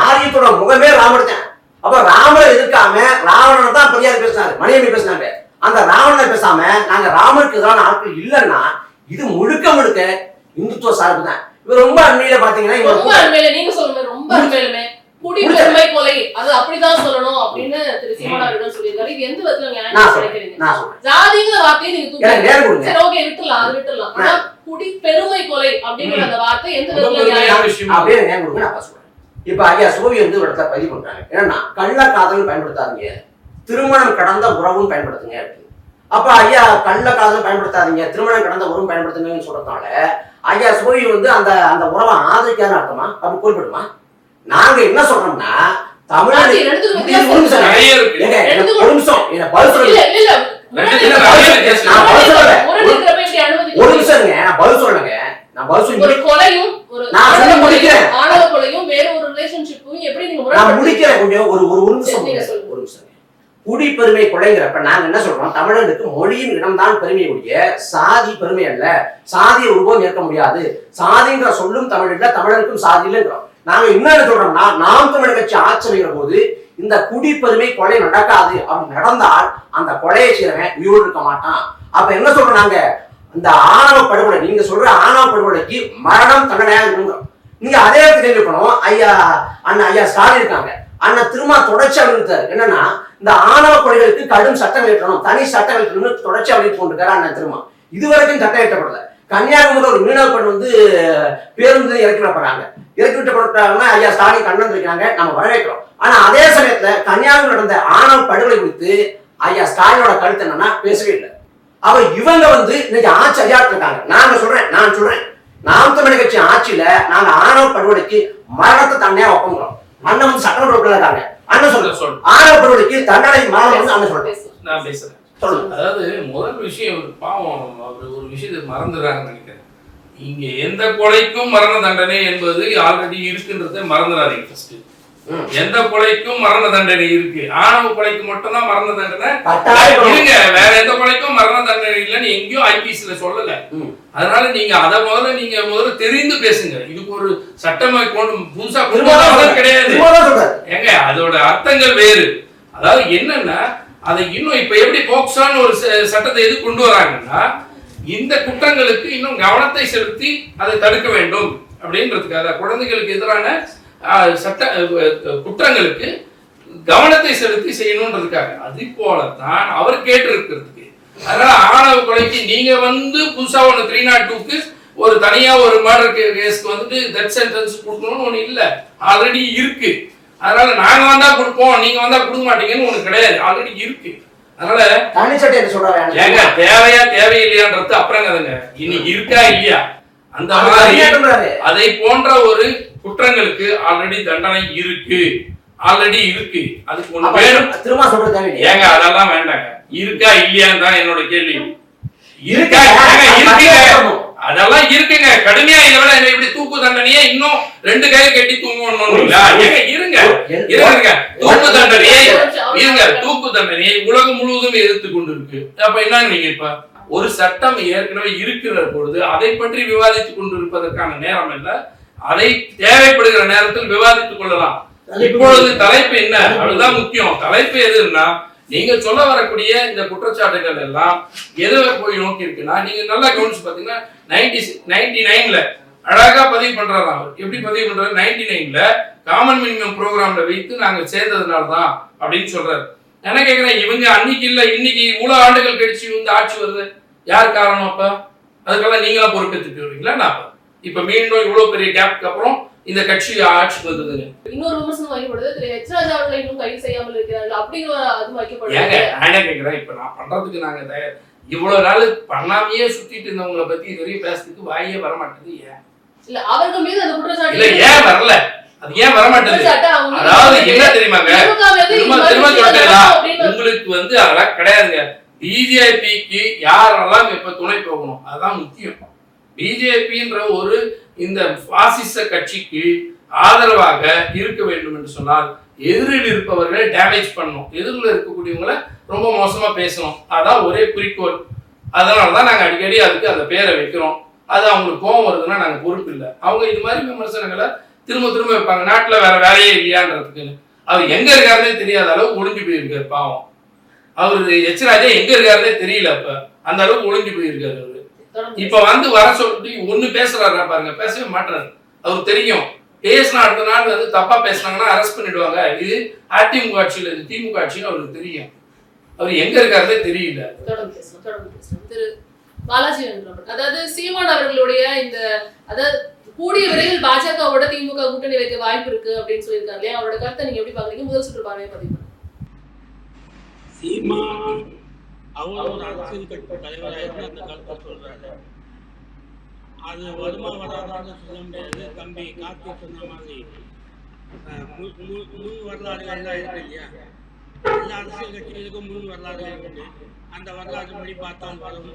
ஆரியத்தோட முகமே ராமர் தான். அப்ப ராமரை எதிர்க்காம ராவணனை தான் பெரியார் பேசினாரு, மணியம்மை பேசினாங்க. அந்த ராவணனை பேசாம நாங்க ராமருக்கு தான் ஆட்கள் இல்லைன்னா இது முழுக்க முழுக்க இந்துத்துவ சார்பு தான். இவர் ரொம்ப அண்மையில பாத்தீங்கன்னா ரொம்ப அண்மையில நீங்க சொல்லுங்க, ரொம்ப அண்மையிலுமே குடிப்பெருமை கொலை அது அப்படிதான் சொல்லணும் அப்படின்னு திரு சீமான் அவர்கள் சொல்லியிருக்காரு. இது எந்த விதத்துல நியாயம் நினைக்கிறீங்க? ஜாதிங்கிற வார்த்தையை நீங்க தூக்கி சரி ஓகே விட்டுலாம், அது விட்டுலாம். ஆனா குடிப்பெருமை கொலை அப்படிங்கிற அந்த வார்த்தை எந்த விதத்துல நியாயம் அப்படியே நியாயம் கொடுங்க நான் சொல்றேன். இப்ப ஐயா சோவி வந்து ஒரு இடத்துல பதிவு பண்றாங்க. என்னன்னா கள்ள காதல் பயன்படுத்தாதீங்க, திருமணம் கடந்த உறவும் பயன்படுத்துங்க இருக்கு. அப்ப ஐயா கள்ள காதல் பயன்படுத்தாதீங்க, திருமணம் கடந்த உறவும் பயன்படுத்துங்கன்னு சொல்றதுனால ஐயா சோவி வந்து அந்த அந்த உறவை ஆதரிக்காத அர்த்தமா? அப்படி குறிப்பிடுமா? நாங்க என்ன சொல்றோம்னா தமிழ் குடிப்பெருமை கொலைங்கிறப்ப நாங்க என்ன சொல்றோம், தமிழனுக்கு மொழியின் இடம்தான் பெருமை உடைய சாதி பெருமை அல்ல, சாதியை உருவம் ஏற்க முடியாது, சாதிங்கிற சொல்லும் தமிழ் இல்ல, தமிழனுக்கும் சாதி இல்லைங்கிறோம். நாங்க என்ன சொல்றோம்னா நாம் தமிழர் கட்சி ஆட்சி செய்கிற போது இந்த குடிப்பெருமை கொலை நடக்காது. அப்படி நடந்தால் அந்த கொலையை செய்யறவன் உயிரோடு இருக்க மாட்டான். அப்ப என்ன சொல்றோம், நாங்க இந்த ஆணவ படுகொலை, நீங்க சொல்ற ஆணவ படுகொலைக்கு மரணம் தண்டனையா இருக்கணும். நீங்க அதே கேள்வி பண்ணோம். ஐயா அண்ணன் ஐயா ஸ்டாலின் இருக்காங்க, அண்ணன் திரும்ப தொடர்ச்சி அறிவித்தார். என்னன்னா இந்த ஆணவ கொலைகளுக்கு கடும் சட்டம் ஏற்றணும், தனி சட்டம் ஏற்றணும் தொடர்ச்சி அறிவித்து கொண்டிருக்காரு அண்ணன் திரும்ப. இதுவரைக்கும் சட்டம் ஏற்றப்படல. கன்னியாகுமரியில் ஒரு மீனவ பெண் வந்து பேருந்து இறக்கி விடப்படுறாங்க. இறக்கி விட்டப்பட்டாங்கன்னா ஐயா ஸ்டாலின் கண்ணன் இருக்காங்க, நம்ம வரவேற்கிறோம். ஆனா அதே சமயத்துல கன்னியாகுமரி நடந்த ஆணவ படுகொலை குறித்து ஐயா ஸ்டாலினோட கருத்து என்னன்னா பேசவே இல்லை. அவ இவங்க வந்து இன்னைக்கு ஆட்சி அதிகாரத்தில் இருக்காங்க. நான் சொல்றேன் நாம் தமிழர் கட்சி ஆட்சியில நாங்க ஆணவ படுகொலைக்கு மரணத்தை தண்டனையா வைப்போங்கிறோம். அண்ணன் வந்து சட்டமன்ற இருக்காங்க. அண்ணன் சொல்ற ஆணவ படுகொலைக்கு தண்டனை மரணம் வந்து அண்ணன் சொல்றேன். நான் பேசுறேன். அதாவது முதல் விஷயம் பாவம் அவர் ஒரு விஷயத்தை மறந்துடுறாங்கன்னு நினைக்கிறேன். இங்க எந்த கொலைக்கும் மரண தண்டனை என்பது ஆல்ரெடி இருக்குன்றத மறந்துடாதீங்க. ஃபர்ஸ்ட் எந்த கொலைக்கும் மரண தண்டனை இருக்கு, ஆணவ கொலைக்கு மட்டும்தான் மரண தண்டனை இருங்க, வேற எந்த கொலைக்கும் மரண தண்டனை இல்லைன்னு எங்கேயும் ஐபிசில சொல்லல. அதனால நீங்க அதை முதல்ல தெரிந்து பேசுங்க. இதுக்கு ஒரு சட்டமை கொண்டு புதுசா கிடையாது ஏங்க, அதோட அர்த்தங்கள் வேறு. அதாவது என்னன்னா அதை இன்னும் இப்ப எப்படி போக்சோன்னு ஒரு சட்டத்தை எது கொண்டு வராங்கன்னா இந்த குற்றங்களுக்கு இன்னும் கவனத்தை செலுத்தி அதை தடுக்க வேண்டும் அப்படின்றதுக்காக, குழந்தைகளுக்கு எதிரான சட்ட குற்றங்களுக்கு கவனத்தை செலுத்தி செய்யணும்ன்றதுக்காக. அது போலதான் அவர் கேட்டு இருக்கிறதுக்கு. அதனால ஆணவ கொலைக்கு நீங்க வந்து புதுசா ஒண்ணு 302க்கு ஒரு தனியா ஒரு மர்டர் கேஸ்க்கு வந்துட்டு டெத் சென்டென்ஸ் கொடுக்கணும்னு ஒண்ணு இல்ல, ஆல்ரெடி இருக்கு. அதனால நாங்க வந்தா கொடுப்போம், நீங்க வந்தா கொடுக்க மாட்டீங்கன்னு ஒண்ணு கிடையாது, ஆல்ரெடி இருக்கு. அதனால ஏங்க தேவையா தேவையில்லையான்றது அப்புறங்க இன்னைக்கு இருக்கா இல்லையா அந்த மாதிரி அதை போன்ற ஒரு குற்றங்களுக்கு ஆல்ரெடி தண்டனை இருக்கு, ஆல்ரெடி இருக்கு. அதுக்கு ஒண்ணு வேணும் திரும்ப சொல்றது ஏங்க, அதெல்லாம் வேண்டாங்க. இருக்கா இல்லையான்னு தான் என்னோட கேள்வி. இருக்கா இருக்குங்க, அதெல்லாம் இருக்குங்க. கடுமையா இதை விட இப்படி தூக்கு தண்டனையே இன்னும் 2 கையில கட்டி தூங்கணும் இருங்க. தூக்கு தண்டனையே இருங்க, தூக்கு தண்டனையை உலகம் முழுவதும் எதிர்த்து கொண்டு இருக்கு. அப்ப என்னன்னு நீங்க இப்ப ஒரு சட்டம் ஏற்கனவே இருக்கிற பொழுது அதை பற்றி விவாதித்துக் கொண்டு இருப்பதற்கான நேரம் இல்ல, அதை தேவைப்படுகிற நேரத்தில் விவாதித்துக் கொள்ளலாம். இப்பொழுது தலைப்பு என்ன, அதுதான் முக்கியம். தலைப்பு எதுன்னா நீங்க சொல்ல வரக்கூடிய இந்த குற்றச்சாட்டுகள் எல்லாம் எதை போய் நோக்கி இருக்குன்னா, நீங்க நல்லா கவனிச்சு பாத்தீங்கன்னா 99ல அழகா பதிவு பண்றாரு. அவர் எப்படி பதிவு பண்றாரு, 99ல காமன் மினிமம் ப்ரோக்ராம்ல வைத்து நாங்க சேர்ந்ததுனாலதான் அப்படின்னு சொல்றாரு. என்ன கேட்கிறேன், இவங்க அன்னைக்கு இல்ல இன்னைக்கு இவ்வளவு ஆண்டுகள் கழிச்சு இந்த ஆட்சி வருது, யார் காரணம்? அப்ப அதுக்கெல்லாம் நீங்களா பொறுப்பேற்றுட்டு வருவீங்களா? இப்ப மீண்டும் இவ்வளவு பெரிய கேப்க்கு அப்புறம் இந்த கட்சி ஆட்சிக்கு வந்ததுன்னு இன்னொரு விமர்சனம் வைக்கப்படுது. திரு எச் ராஜா அவர்களை இன்னும் கைது செய்யாமல் இருக்கிறார்கள் அப்படிங்கிற அது வைக்கப்படுது. நான் என்ன கேட்கிறேன், இப்ப நான் பண்றதுக்கு நாங்க இவ்வளவு நாள் பண்ணாமையே சுத்திட்டு இருந்தவங்களை பத்தி இதுவரையும் பேசுறதுக்கு வாயே வரமாட்டேது. ஏன் இல்ல அவர்கள் மீது அந்த குற்றச்சாட்டு இல்ல ஏன் வரல? அது ஏன் வரமாட்டேது? அதாவது என்ன தெரியுமாங்க, உங்களுக்கு அதெல்லாம் கிடையாதுங்க. பிஜேபிக்கு யாரெல்லாம் இப்ப துணை போகணும் அதுதான் முக்கியம். பிஜேபின்ற ஒரு இந்த பாசிச கட்சிக்கு ஆதரவாக இருக்க வேண்டும் என்று சொன்னால் எதிரில் இருப்பவர்களை டேமேஜ் பண்ணணும், எதிரில் இருக்கக்கூடியவங்களை ரொம்ப மோசமா பேசணும். அதான் ஒரே குறிக்கோள். அதனாலதான் நாங்க அடிக்கடி அதுக்கு அந்த பேரை வைக்கிறோம். அது அவங்களுக்கு கோபம் வருதுன்னா நாங்க பொறுப்பு இல்லை. அவங்க இது மாதிரி விமர்சனங்களை திரும்ப திரும்ப வைப்பாங்க. நாட்டுல வேற வேலையே இல்லையான்றதுக்குன்னு. அவர் எங்க இருக்காருன்னே தெரியாத அளவுக்கு ஒளிஞ்சு போயிருக்காரு பாவம். அவரு எச் ராஜா எங்க இருக்காருன்னே தெரியல. அப்ப அந்த அளவுக்கு ஒளிஞ்சு போயிருக்காரு அவரு. இப்ப வர சொல்லிட்டு ஒண்ணு பேசுறாரு பாருங்க, பேசவே மாட்டாரு. அவருக்கு தெரியும் பேசினா அடுத்த நாள் தப்பா பேசினாங்கன்னா அரெஸ்ட் பண்ணிடுவாங்க. இது அதிமுக ஆட்சியில், இது திமுக ஆட்சின்னு அவருக்கு தெரியும். அவர் எங்க இருக்காருன்னே தெரியல. திரு பாலாஜி, அதாவது சீமான் அவர்களுடைய இந்த அதாவது கூடிய விரைவில் பாஜகவோட திமுக கூட்டணி வைக்க வாய்ப்பு இருக்கு அப்படின்னு சொல்லியிருக்காரு இல்லையா? அவரோட கருத்தை நீங்க எப்படி பாக்குறீங்க? முதல் சுற்று பார்வையை பதிவு பண்ணுங்க. சீமான் அவர் ஒரு அரசியல் கட்சி தலைவராக அந்த கருத்தை சொல்றாரு. அது வருமா வராதான்னு சொல்ல முடியாது. தம்பி கார்த்தி சொன்ன மாதிரி முன் வரலாறுகள்லாம் இருக்கு இல்லையா? எல்லா அரசியல் கட்சிகளுக்கும் முன் வரலாறுகள் இருக்கு. அந்த வரலாறு படி பார்த்தால் வரும்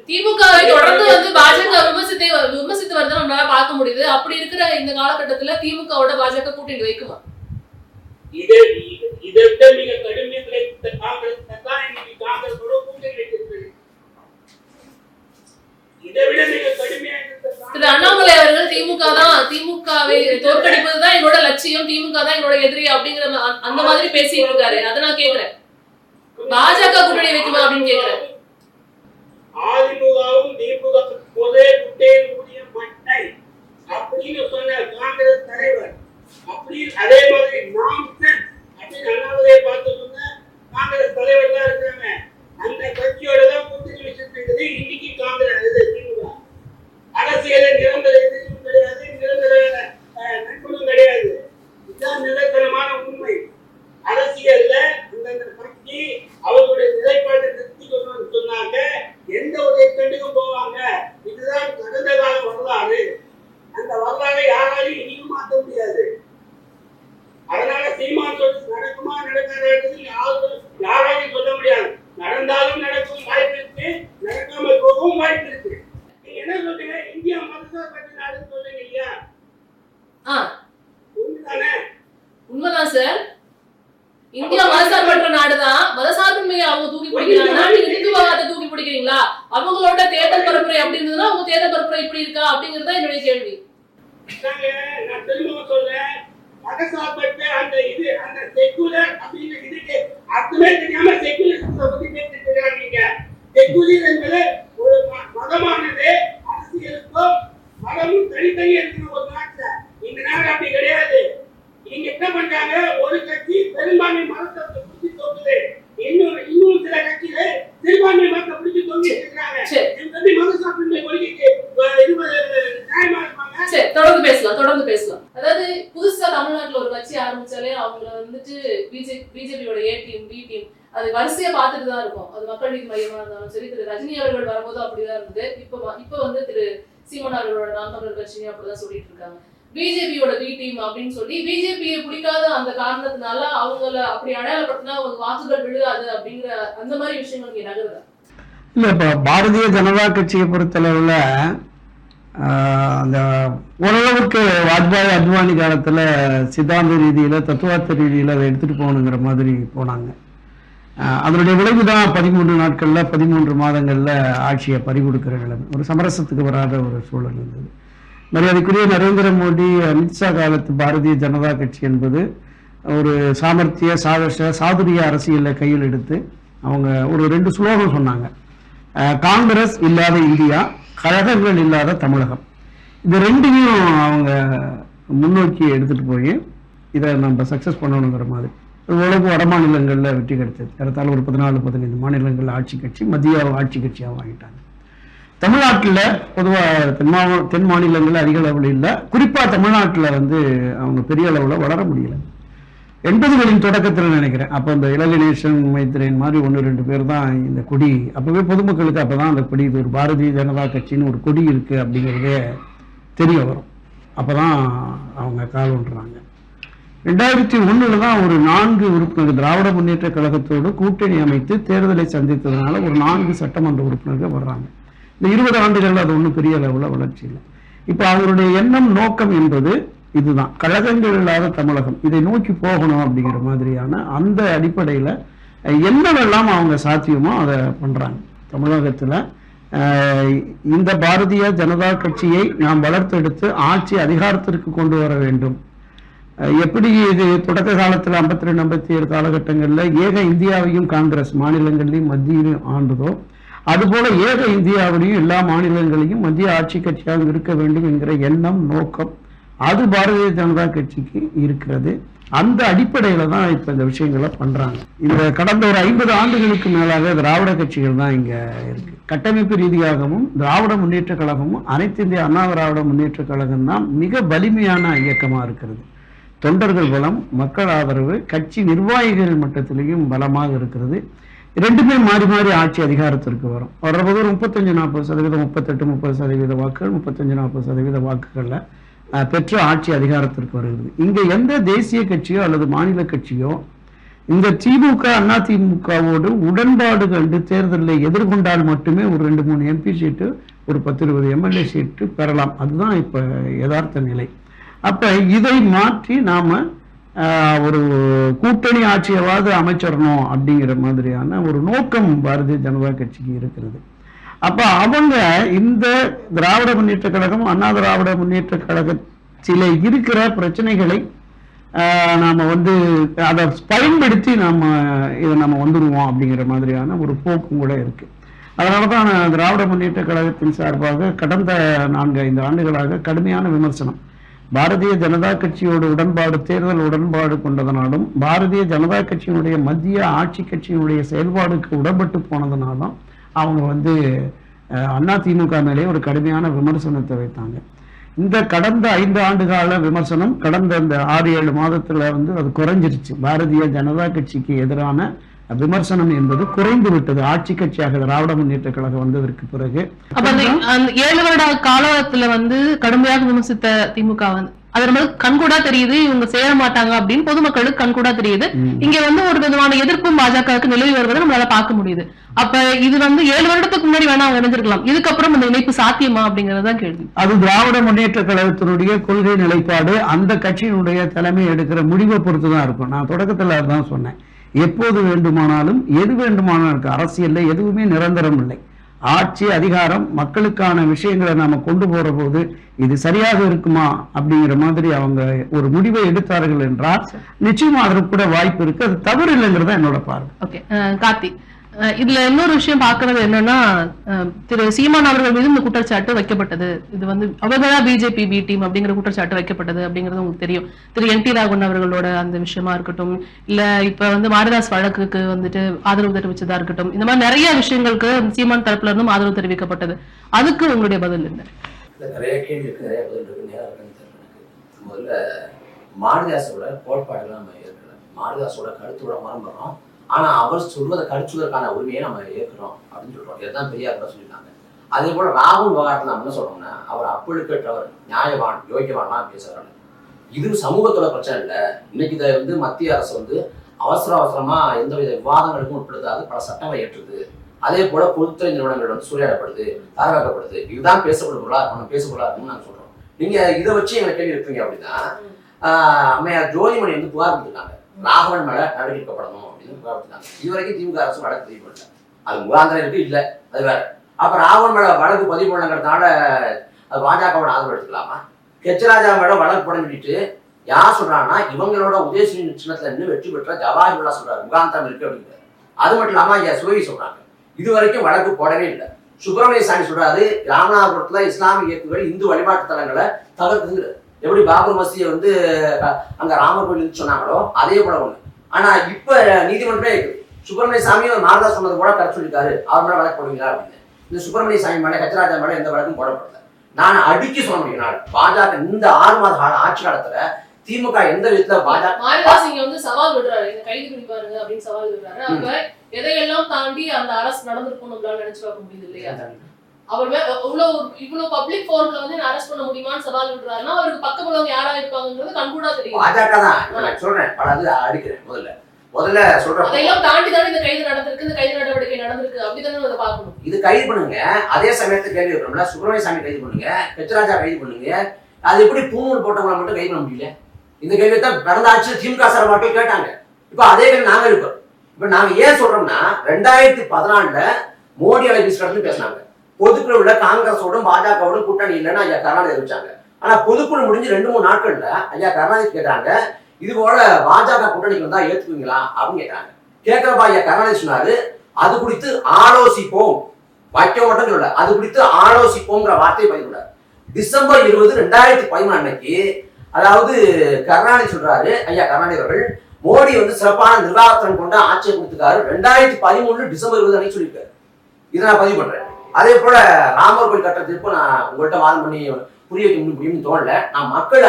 திமுகவை தொடர்ந்து பாஜக விமர்சித்து வருது நம்மளால பார்க்க முடியுது. அப்படி இருக்கிற இந்த காலகட்டத்துல திமுகவோட பாஜக கூட்டணி வைக்குமா? திரு அண்ணாமலை அவர்கள் திமுகவை தோற்கடிப்பதுதான் என்னோட லட்சியம், திமுக தான் என்னோட எதிரி அப்படிங்கிற அந்த மாதிரி பேசிட்டு இருக்காரு. அதை நான் கேக்குறேன், பாஜக கூட்டணி வைக்குமா அப்படின்னு கேக்குறேன். அதிமுகவும் திமுக ஒரே குட்டையினுடைய மட்டை அப்படின்னு சொன்ன காங்கிரஸ் தலைவர் அப்படி அதே மாதிரி நாம் அப்படின்னு அண்ணாமலையை பார்த்து சொன்ன காங்கிரஸ் தலைவர் தான் இருக்காங்க. அந்த கட்சியோட தான் கூட்டணி வச்சிருக்கிறது இன்னைக்கு காங்கிரஸ். திமுக அரசியல நிரந்தர எதிர்ப்பும் கிடையாது, நிரந்தர நட்பும் கிடையாது. இதுதான் நிரந்தரமான உண்மை. அரசியல்ல அந்தந்த கட்சி அவர்களுடைய நிலைப்பாட்டை நிறுத்திக்கணும்னு சொன்னாங்க எந்த ஒரு எக்கண்டுக்கும் போவாங்க. இதுதான் கடந்த கால வரலாறு. அந்த வரலாறை யாராலையும் இனியும் மாற்ற முடியாது. அதனால சீமான் சொல்லி நடக்குமா நடக்காது யாராலையும் சொல்ல முடியாது. நடந்தாலும் நடக்கும் வாய்ப்பு இருக்கு, நடக்காமல் போகவும் வாய்ப்பு இருக்கு. நீங்க என்ன சொல்றீங்க, இந்தியா மதசார்பற்ற நாடுன்னு சொல்றீங்க இல்லையா? உண்மைதானே? உண்மைதான் சார், இந்தியா மதசார்பற்ற நாடுதான். மதசார்பின்மையை அவங்க தூக்கி பிடிக்கிறாங்கன்னா நீங்க இந்துவாதத்தை தூக்கி பிடிக்கிறீங்களா? அவங்களோட தேர்தல் பரப்புரை அப்படி இருந்ததுன்னா அவங்க தேர்தல் பரப்புரை இப்படி இருக்கா அப்படிங்கறத என்னுடைய கேள்வி. நான் திரும்ப சொல்றேன், மதசார்பற்ற அந்த இது அந்த செக்குலர் அப்படின்னு இதுக்கு அர்த்தமே தெரியாம செக்குலரிசத்தை பத்தி பேசிட்டு இருக்காங்க. செக்குலர் என்பது ஒரு மதமானது அரசியலுக்கும் மதமும் தனித்தனி இருக்கிற ஒரு நாட்டுல. இந்த நாடு அப்படி கிடையாது. இங்க என்ன பண்றாங்க, ஒரு கட்சி பெரும்பான்மை மதத்தை பிடிச்சி தோக்குது, இன்னும் சில கட்சியில சிறுபான்மை மதத்தை பிடிச்சி தோங்கிட்டு இருக்காங்க. இது மதசார்பின்மை கொள்கைக்கு நியாயமா இருப்பாங்க. தொடர்ந்து பேசலாம். அதாவது புதுசா தமிழ்நாட்டுல ஒரு கட்சி ஆரம்பிச்சாலே அவங்கள பிஜேபியோட ஏ டீம் பி டீம் அது வரிசையா பார்த்துட்டு தான் இருக்கும். அது மக்கள் நீதி மையமா இருந்தாலும் சரி, திரு ரஜினி அவர்கள் வரும்போது அப்படிதான் இருந்தது. இப்ப திரு சீமான் அவர்களோட நாம் தமிழர் கட்சியும் அப்படிதான் சொல்லிட்டு இருக்காங்க. பிஜேபியோட பி டீம் அப்படின்னு சொல்லி பிஜேபியை பிடிக்காத அந்த காரணத்தினால அவங்கள அப்படி அடையாளப்படுத்தினா அவங்க வாக்குகள் விழுகாது அப்படிங்கிற அந்த மாதிரி விஷயங்கள் இங்க நகருதா? இல்ல, இப்ப பாரதிய ஜனதா கட்சியை பொறுத்தளவுல அந்த ஓரளவுக்கு வாஜ்பாய் அத்வானி காலத்துல சித்தாந்த ரீதியில தத்துவார்த்த ரீதியில அதை எடுத்துட்டு போகணுங்கிற மாதிரி போனாங்க. அதனுடைய விளைவு தான் 13 நாட்கள்ல 13 மாதங்கள்ல ஆட்சியை பறிகொடுக்கிற நிலைமை, ஒரு சமரசத்துக்கு வராத ஒரு சூழல் இருந்தது. மரியாதைக்குரிய நரேந்திர மோடி அமித்ஷா காலத்து பாரதிய ஜனதா கட்சி என்பது ஒரு சாமர்த்திய சாதுரிய அரசியலை கையில் எடுத்து அவங்க ஒரு 2 ஸ்லோகம் சொன்னாங்க. காங்கிரஸ் இல்லாத இந்தியா, கழகங்கள் இல்லாத தமிழகம். இது ரெண்டையும் அவங்க முன்னோக்கி எடுத்துட்டு போய் இதை நம்ம சக்ஸஸ் பண்ணணுங்கிற மாதிரி ஓரளவுக்கு வட மாநிலங்களில் வெற்றி கிடைச்சது. ஏறத்தாழ ஒரு 14-15 மாநிலங்களில் ஆட்சி கட்சி, மத்திய ஆட்சி கட்சியாக வாங்கிட்டாங்க. தமிழ்நாட்டில் பொதுவாக தென் மாநிலங்களில் அதிக அளவில் இல்லை, குறிப்பாக தமிழ்நாட்டில் வந்து அவங்க பெரிய அளவில் வளர முடியல. 80களின் தொடக்கத்தில் நினைக்கிறேன். அப்போ இந்த இளகணேசன், மைத்ரேயன் மாதிரி 1-2 பேர் தான் இந்த கொடி, அப்போவே பொதுமக்களுக்கு அப்போ தான் அந்த கொடி, இது ஒரு பாரதிய ஜனதா கட்சின்னு ஒரு கொடி இருக்குது அப்படிங்கிறதே தெரிய வரும். அப்போ தான் அவங்க கால் ஒன்றுறாங்க. 2001 தான் ஒரு 4 உறுப்பினர்கள் திராவிட முன்னேற்ற கழகத்தோடு கூட்டணி அமைத்து தேர்தலை சந்தித்ததுனால ஒரு 4 சட்டமன்ற உறுப்பினர்கள் வர்றாங்க. இந்த 20 ஆண்டுகள் அது ஒன்றும் பெரிய அளவில் வளர்ச்சி இல்லை. இப்போ அவருடைய எண்ணம், நோக்கம் என்பது இதுதான், கழகங்கள் இல்லாத தமிழகம், இதை நோக்கி போகணும் அப்படிங்கிற மாதிரியான அந்த அடிப்படையில் என்னவெல்லாம் அவங்க சாத்தியமோ அதை பண்ணுறாங்க. தமிழகத்தில் இந்த பாரதிய ஜனதா கட்சியை நாம் வளர்த்தெடுத்து ஆட்சி அதிகாரத்திற்கு கொண்டு வர வேண்டும். எப்படி இது தொடக்க காலத்தில் 52-57 காலகட்டங்களில் ஏக இந்தியாவையும் காங்கிரஸ் மாநிலங்களையும் மத்தியிலும் ஆண்டுதோ, அதுபோல ஏக இந்தியாவிலையும் எல்லா மாநிலங்களையும் மத்திய ஆட்சி ஆட்சியாக இருக்க வேண்டும் என்கிற எண்ணம், நோக்கம் அது பாரதிய ஜனதா கட்சிக்கு இருக்கிறது. அந்த அடிப்படையில தான் இப்ப இந்த விஷயங்களை பண்றாங்க. இந்த கடந்த ஒரு 50 ஆண்டுகளுக்கு மேலாக திராவிட கட்சிகள் தான் இங்க இருக்கு. கட்டமைப்பு ரீதியாகவும் திராவிட முன்னேற்ற கழகமும் அனைத்து இந்திய அண்ணா திராவிட முன்னேற்ற கழகம் தான் மிக வலிமையான இயக்கமா இருக்கிறது. தொண்டர்கள் பலம், மக்கள் ஆதரவு, கட்சி நிர்வாகிகள் மட்டத்திலையும் பலமாக இருக்கிறது. ரெண்டுமே மாறி மாறி ஆட்சி அதிகாரத்திற்கு வரும். வர்றபோது ஒரு 35-40%, 38-30% வாக்குகள், 35-40% வாக்குகள்ல பெற்று ஆட்சி அதிகாரத்திற்கு வருகிறது. இங்க எந்த தேசிய கட்சியோ அல்லது மாநில கட்சியோ இந்த திமுக அண்ணா திமுகவோடு உடன்பாடு கண்டு தேர்தலில் எதிர்கொண்டால் மட்டுமே ஒரு 2-3 MP சீட்டு, ஒரு 10-20 MLA சீட்டு பெறலாம். அதுதான் இப்ப யதார்த்த நிலை. அப்ப இதை மாற்றி நாம ஒரு கூட்டணி ஆட்சியவாது அமைச்சிடணும் அப்படிங்கிற மாதிரியான ஒரு நோக்கம் பாரதிய ஜனதா கட்சிக்கு இருக்கிறது. அப்ப அவங்க இந்த திராவிட முன்னேற்ற கழகம், அண்ணா திராவிட முன்னேற்ற கழகத்தில இருக்கிற பிரச்சனைகளை நாம வந்து அதை பயன்படுத்தி இதை நம்ம வந்துடுவோம் அப்படிங்கிற மாதிரியான ஒரு போக்கும் கூட இருக்கு. அதனாலதான் திராவிட முன்னேற்ற கழகத்தின் சார்பாக கடந்த 4-5 ஆண்டுகளாக கடுமையான விமர்சனம். பாரதிய ஜனதா கட்சியோட உடன்பாடு, தேர்தல் உடன்பாடு கொண்டதனாலும் பாரதிய ஜனதா கட்சியினுடைய மத்திய ஆட்சி கட்சியினுடைய செயல்பாடுக்கு உடன்பட்டு போனதுனாலும் அவங்க வந்து அண்ணா திமுக மேலே ஒரு கடுமையான விமர்சனத்தை வைத்தாங்க. இந்த கடந்த 5 ஆண்டு கால விமர்சனம் கடந்த இந்த 6-7 மாதத்துல வந்து அது குறைஞ்சிருச்சு. பாரதிய ஜனதா கட்சிக்கு எதிரான விமர்சனம் என்பது குறைந்து விட்டது ஆட்சி கட்சியாக திராவிட முன்னேற்ற கழகம் வந்ததற்கு பிறகு. அப்ப அந்த 7 வருட காலத்துல வந்து கடுமையாக விமர்சித்த திமுக வந்து அது நம்ம கண்கூடா தெரியுது, இவங்க சேர மாட்டாங்க அப்படின்னு பொதுமக்களுக்கு கண்கூடா தெரியுது. இங்க வந்து ஒரு விதமான எதிர்ப்பும் பாஜகவுக்கு நிலவி வருவதை நம்மளால பார்க்க முடியுது. அப்ப இது வந்து 7 வருடத்துக்கு முன்னாடி வேணா அவங்க இணைஞ்சிருக்கலாம், இதுக்கப்புறம் இந்த இணைப்பு சாத்தியமா அப்படிங்கறதுதான் கேள்வி. அது திராவிட முன்னேற்ற கழகத்தினுடைய கொள்கை நிலைப்பாடு, அந்த கட்சியினுடைய தலைமை எடுக்கிற முடிவை பொறுத்துதான் இருக்கும். நான் தொடக்கத்துல அதுதான் சொன்னேன், எப்போது வேண்டுமானாலும் எது வேண்டுமானாலும் இருக்கு. அரசியல்ல எதுவுமே நிரந்தரம் இல்லை. ஆட்சி அதிகாரம் மக்களுக்கான விஷயங்களை நாம கொண்டு போற போது இது சரியாக இருக்குமா அப்படிங்கிற மாதிரி அவங்க ஒரு முடிவை எடுத்தார்கள் என்றால் நிச்சயமா அதற்கு கூட வாய்ப்பு இருக்கு. அது தவறு இல்லைங்கிறத என்னோட பார்வை. ஓகே கார்த்தி, இதுல இன்னொரு விஷயம் பாக்குறது என்னன்னா, திரு சீமான் அவர்கள் மீது இந்த குற்றச்சாட்டு வைக்கப்பட்டது. இது வந்து அவர்களா பிஜேபி பி டீம் அப்படிங்கிற குற்றச்சாட்டு வைக்கப்பட்டது அப்படிங்கிறது உங்களுக்கு தெரியும். திரு NT ராகவன் அவர்களோட அந்த விஷயமா இருக்கட்டும், இல்ல இப்ப வந்து மாரிதாஸ் வழக்குக்கு வந்துட்டு ஆதரவு தெரிவிச்சதா இருக்கட்டும், இந்த மாதிரி நிறைய விஷயங்களுக்கு சீமான் தரப்புல இருந்தும் ஆதரவு தெரிவிக்கப்பட்டது. அதுக்கு உங்களுடைய பதில் என்ன? நிறைய கேள்வி இருக்கு, நிறைய பதில் இருக்கு. நேரம் முதல்ல மாரிதாஸோட கோட்பாடுகள் நம்ம ஏற்கல, மாரிதாஸோட கருத்தோட மரம்புறோம். ஆனா அவர் சொல்வதை கருச்சுவதற்கான உரிமையை நம்ம ஏற்கிறோம் அப்படின்னு சொல்றோம். இதுதான் பெரியார் கூட சொல்லியிருக்காங்க. அதே போல ராகுல் விவகாரத்தில் நம்ம என்ன சொல்றோம்னா, அவர் அப்பழுக்கற்றவர், நியாயவான், யோக்கியவான்லாம் பேசுறாரு. இது சமூகத்தோட பிரச்சனை இல்லை. இன்னைக்கு இதை வந்து மத்திய அரசு வந்து அவசரமா எந்தவித விவாதங்களுக்கும் உட்படுத்தாது பல சட்டங்களை ஏற்றுது. அதே போல பொதுத்துறை நிறுவனங்கள் வந்து சூறையாடப்படுது, தரவாக்கப்படுது. இதுதான் பேசப்படும் பொருளா இருக்கணும், பேசப்பொருளா இருக்கணும்னு நாங்க சொல்றோம். நீங்க இதை வச்சு எங்களை கேள்வி இருப்பீங்க அப்படின்னா, அம்மையார் ஜோதிமணி வந்து புகார் கொடுத்துருக்காங்க, ராகவன் மேல நடவடிக்கப்படணும் அப்படின்னு புகார் கொடுத்தாங்க. இதுவரைக்கும் திமுக அரசு வழக்கு பதிவு பண்ணல. அது முகாந்திரம் இருக்கு, இல்லை அது வேற. அப்ப ராகவன் மேல வழக்கு பதிவு பண்ணங்கிறதுனால அது பாஜகவோட ஆதரவு எடுத்துக்கலாமா? கெச்சராஜா மேல வழக்கு போட சொல்லிட்டு யார் சொல்றாங்கன்னா, இவங்களோட உதயஸ்ரீ சின்னத்துல நின்று வெற்றி பெற்ற ஜவாஹிர்லா சொல்றாரு முகாந்திரம் இருக்கு அப்படிங்கிறாரு. அது மட்டும் இல்லாம ஐயா சுவை சொல்றாங்க, இது வரைக்கும் வழக்கு போடவே இல்லை. சுப்பிரமணிய சாமி சொல்றாரு ராமநாதபுரத்துல இஸ்லாமிய இயக்கங்கள் இந்து வழிபாட்டு தலங்களை தகர்த்துங்கிறது. எப்படி பாபர் மசூதியை வந்து அங்க ராமர் கோயில் சொன்னாங்களோ அதே போல ஒண்ணு. ஆனா இப்ப நீதிமன்றமே இருக்குது. சுப்பிரமணிய சாமி மாரதா சொன்னது போல கரை சொல்லியிருக்காரு, அவர் மேல வழக்கு போடுவீங்களா அப்படின்னு. இந்த சுப்பிரமணிய சாமி மேல கச்சராஜா மேல எந்த வழக்கும் போடப்படல. நான் அடிக்கி சொல்ல முடியும், பாஜக இந்த 6 மாத கால ஆட்சி காலத்துல திமுக எந்த விதத்துல பாஜக மாரிதாஸ் இங்க வந்து சவால் விடுறாரு, இந்த கைது பண்ணி பாருங்க அப்படின்னு சவால் விடுறாரு. அப்ப எதையெல்லாம் தாண்டி அந்த அரசு நடந்திருக்கும் நம்மளால நினைச்சு பார்க்க முடியுது இல்லையா? அவர் இவ்வளவு பப்ளிக் ஃபோரம்ல வந்து அரெஸ்ட் பண்ண முடியுமான்னு சவால் விடுறாருன்னா அவருக்கு பக்கம் உள்ளவங்க யாரா இருப்பாங்கிறது கண்கூடா தெரியும். பாஜக தான் சொல்றேன், பல அது அடிக்கிறேன். முதல்ல சொல்றேன், அதையெல்லாம் தாண்டி தானே இந்த கைது நடந்திருக்கு, இந்த கைது நடவடிக்கை நடந்திருக்கு, அப்படிதானே அதை பார்க்கணும். இது கைது பண்ணுங்க, அதே சமயத்துல கேள்வி வைக்கிறோம்ல, சுப்பிரமணிய சாமி கைது பண்ணுங்க, கச்சராஜா கைது பண்ணுங்க, அது எப்படி பூணூல் போட்டவங்களை மட்டும் கைது பண்ண முடியல? இந்த கேள்வியை தான் கடந்த ஆட்சியில் திமுக சார்பாக கேட்டாங்க. இப்ப அதே கேள்வி நாங்க இருக்கோம். இப்ப நாங்க ஏன் சொல்றோம்னா 2014 மோடி அலைபீஸ்ல பேசினாங்க, பொதுக்குழு உள்ள காங்கிரஸோடும் பாஜகவோடும் கூட்டணி இல்லைன்னு ஐயா கருணாநிதி அறிவிச்சாங்க. ஆனா பொதுக்குழு முடிஞ்சு 2-3 நாட்கள்ல ஐயா கருணாநிதி கேட்டாங்க, இது போல பாஜக கூட்டணிக்கு வந்தா ஏத்துக்குவீங்களா அப்படின்னு கேட்டாங்க. கேட்கிறப்ப ஐயா கருணாநிதி சொன்னாரு, அது குறித்து ஆலோசிப்போம், வைக்க மட்டும் சொல்லல, அது குறித்து ஆலோசிப்போங்கிற வார்த்தையை பதிவுறாரு. டிசம்பர் 20, 2013 அன்னைக்கு, அதாவது கருணாநிதி சொல்றாரு, ஐயா கருணாநிதி அவர்கள் மோடி வந்து சிறப்பான நிர்வாகத்திறன் கொண்ட ஆட்சியை கொடுத்துருக்காரு 2013 டிசம்பர் 20 அன்னைக்கு சொல்லியிருக்காரு. இதை நான் பதிவு பண்றேன். அதே போல ராமர் கோயில் கட்டுறதுக்கு நான் உங்கள்கிட்ட வாதம் பண்ணி புரிய வைக்க முடியும்னு தோணல. நான் மக்கள்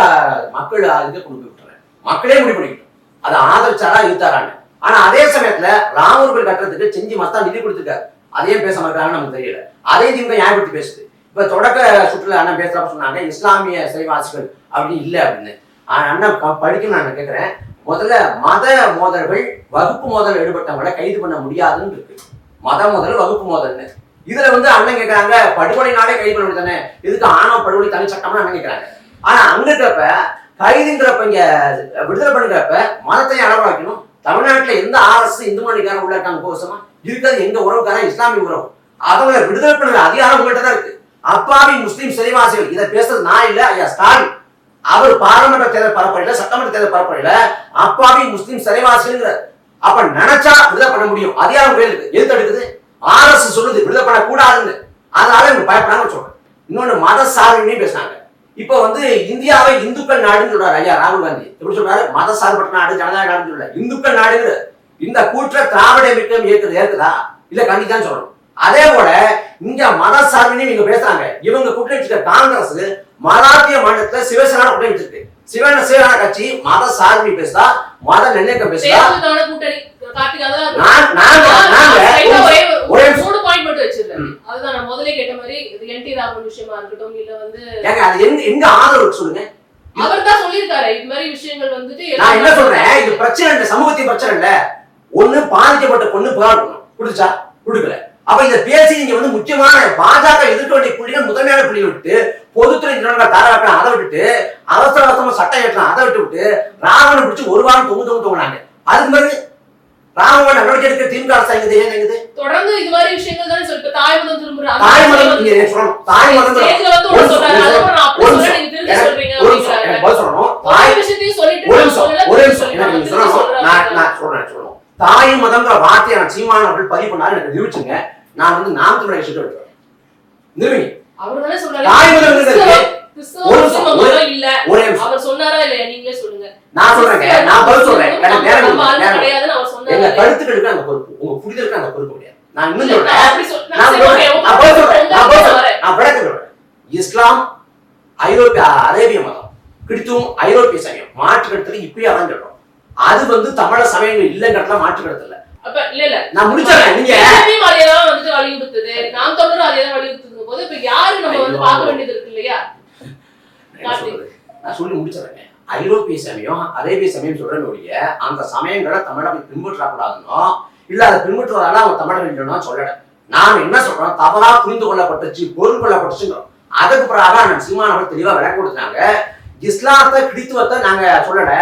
அதுக்கு கொண்டு போய் விட்டுறேன், மக்களே முடிவு பண்ணிக்கிட்டோம் அதை ஆதரிச்சாரா இருத்தாரான்னு. ஆனா அதே சமயத்துல ராமர் கோயில் கட்டுறதுக்கு செஞ்சு மஸ்தான் நிதி கொடுத்துருக்காரு, அதையும் பேச மாட்டாங்கன்னு நமக்கு தெரியல. அதே திமுக ஞாபகப்படுத்தி பேசுது. இப்ப தொடக்க சுற்றுலா அண்ணன் பேசுறப்ப சொன்னாங்க இஸ்லாமிய சிறைவாசிகள் அப்படின்னு இல்லை அப்படின்னு. அண்ணன் படிக்க நான் கேட்கிறேன், முதல்ல மத மோதல்கள் வகுப்பு மோதல் ஈடுபட்டவங்களை கைது பண்ண முடியாதுன்னு இருக்கு. மத மோதல் வகுப்பு மோதல்னு இதுல வந்து அண்ணன் கேட்கறாங்க, படுகொலைனாலே கைது பண்ண முடியாதானே, இதுக்கு ஆணவ படுகொலை தனி சட்டம்னு அண்ணன் கேட்கறாங்க. ஆனா அங்க இருக்கிறப்ப கைதுங்கிறப்ப இங்க விடுதலை பண்ணுறப்ப மதத்தையும் அளவாக்கணும். தமிழ்நாட்டுல எந்த அரசு இந்து மொழிக்காரன் உள்ள இருக்காங்க கோசமா இருக்கிறது எங்க உறவுக்காரன் இஸ்லாமிய உறவு, அவங்களை விடுதலை பண்ணுற அதிகாரம் உங்கள்கிட்ட தான் இருக்கு. அப்பாவி முஸ்லீம் சிறைவாசிகள் இதை பேசுறது நான் இல்ல, ஐயா ஸ்டாலின் அவர் பாராளுமன்ற தேர்தல் பரப்புரையில சட்டமன்ற தேர்தல் பரப்புரையில அப்பாவி முஸ்லீம் சிறைவாசிகள். அப்ப நினைச்சா விடுதலை பண்ண முடியும், அதிகாரம் கையிலுக்கு. எது தடுக்குது? அரசு சொல்லுது விடுதலை பண்ண கூடாதுன்னு, அதனால இவங்க பயப்படாம சொல்றேன். இன்னொன்னு மத சார்பினையும் பேசினாங்க. இப்ப வந்து இந்தியாவை இந்துக்கள் நாடுன்னு சொல்றாரு ஐயா ராகுல் காந்தி. எப்படி சொல்றாரு? மத சார்பற்ற நாடு, ஜனநாயக நாடுன்னு சொல்ல, இந்துக்கள் நாடுங்கிற இந்த கூற்ற திராவிட இயக்கம் ஏற்குதா இல்ல கண்டிதான் சொல்லணும். அதே போல இங்க மத சார்பினையும் இவங்க பேசுறாங்க. இவங்க கூட்டணி வச்சிருக்க காங்கிரஸ் மராத்திய மாநிலத்துல சிவசேனா கூட்டணி வச்சிருக்கு. சிவசேனா கட்சி மத சார்பி பேசுதா, மத நிர்ணயம் பேசுதா? எங்க ஆதரவு சொல்லுங்க. அவர்தான் சொல்லிருக்காரு இது மாதிரி விஷயங்கள் வந்துட்டு. நான் என்ன சொல்றேன், இது பிரச்சனை இல்ல, சமூகத்தின் பிரச்சனை இல்ல. ஒண்ணு பாதிக்கப்பட்ட பொண்ணு புகார் கொடுச்சா கொடுக்கல. அப்ப இந்த பேசி நீங்க வந்து முக்கியமான பாஜக எதிர்க்க வேண்டிய புள்ளிகள் முதன்மையான புள்ளி விட்டு பொதுத்துறை நிறுவனங்கள் தாராளம் அதை விட்டுட்டு அவசர அவசரமா சட்டம் ஏற்றலாம் அதை விட்டு ராவணன் பிடிச்சி ஒரு வாரம் தொங்குனாங்க. அதுக்கு பிறகு ராமன் நடவடிக்கை எடுக்க திமுக அரசு எங்குது தொடர்ந்து இது மாதிரி விஷயங்கள் தானே சொல்லிட்டு தாய்மதம் திரும்புறாங்க. தாய்மதம் நீங்க சொல்லணும், தாய்மதம் சொல்லணும். தாய் மதம்ங்கிற வார்த்தையை நான் சீமானவர்கள் பதிவு பண்ணாரு, எனக்கு நிரூபிச்சுங்க. நான் வந்து நாம் தமிழர் விஷயத்தை எடுக்கிறேன். நிரூபி அவர்தானே சொல்றாரு தாய் மதம் இல்ல, அவர் சொன்னாரா இல்லையா நீங்களே சொல்லுங்க. நான் சொல்றேங்க, நான் பதில் சொல்றேன். எங்க கருத்துக்களுக்கு அந்த பொறுப்பு, உங்க புரிதலுக்கு அந்த பொறுப்பு கிடையாது. நான் இன்னும் சொல்றேன், நான் விளக்கம் சொல்றேன். இஸ்லாம் ஐரோப்பிய அரேபிய மதம், கிறிஸ்துவம் ஐரோப்பிய சமயம், மாற்று கருத்துல இப்பயே அதான் சொல்றோம். அது வந்து தமிழ சமயங்கள் இல்லைங்கிறதுல மாற்று கருத்து இல்ல. அப்ப இல்ல நான் முடிச்சறேன். நீங்க அதேதான் வந்து வலியுறுத்துது, நாம் தமிழர் அதேதான் வலியுறுத்துது போது இப்ப யாரு நம்ம வந்து பார்க்க வேண்டியது இருக்கு இல்லையா? நான் சொல்லி முடிச்சறேன். ஐரோப்பிய சமயம் அரேபிய சமயம் சொல்றேன், அந்த சமயங்களை தமிழகம் பின்பற்றக்கூடாதுன்னோ இல்ல அதை பின்பற்றுவதால அவங்க தமிழர்கள் சொல்லல. நான் என்ன சொல்றேன், தவறா புரிந்து கொள்ளப்பட்டுச்சு, பொருள் கொள்ளப்பட்டுச்சுங்கிறோம். அதுக்கு பிறகு நான் சீமானவர்கள் தெளிவா விளக்கம் கொடுத்தாங்க. இஸ்லாமத்தை கிறித்துவத்தை நாங்க சொல்லல,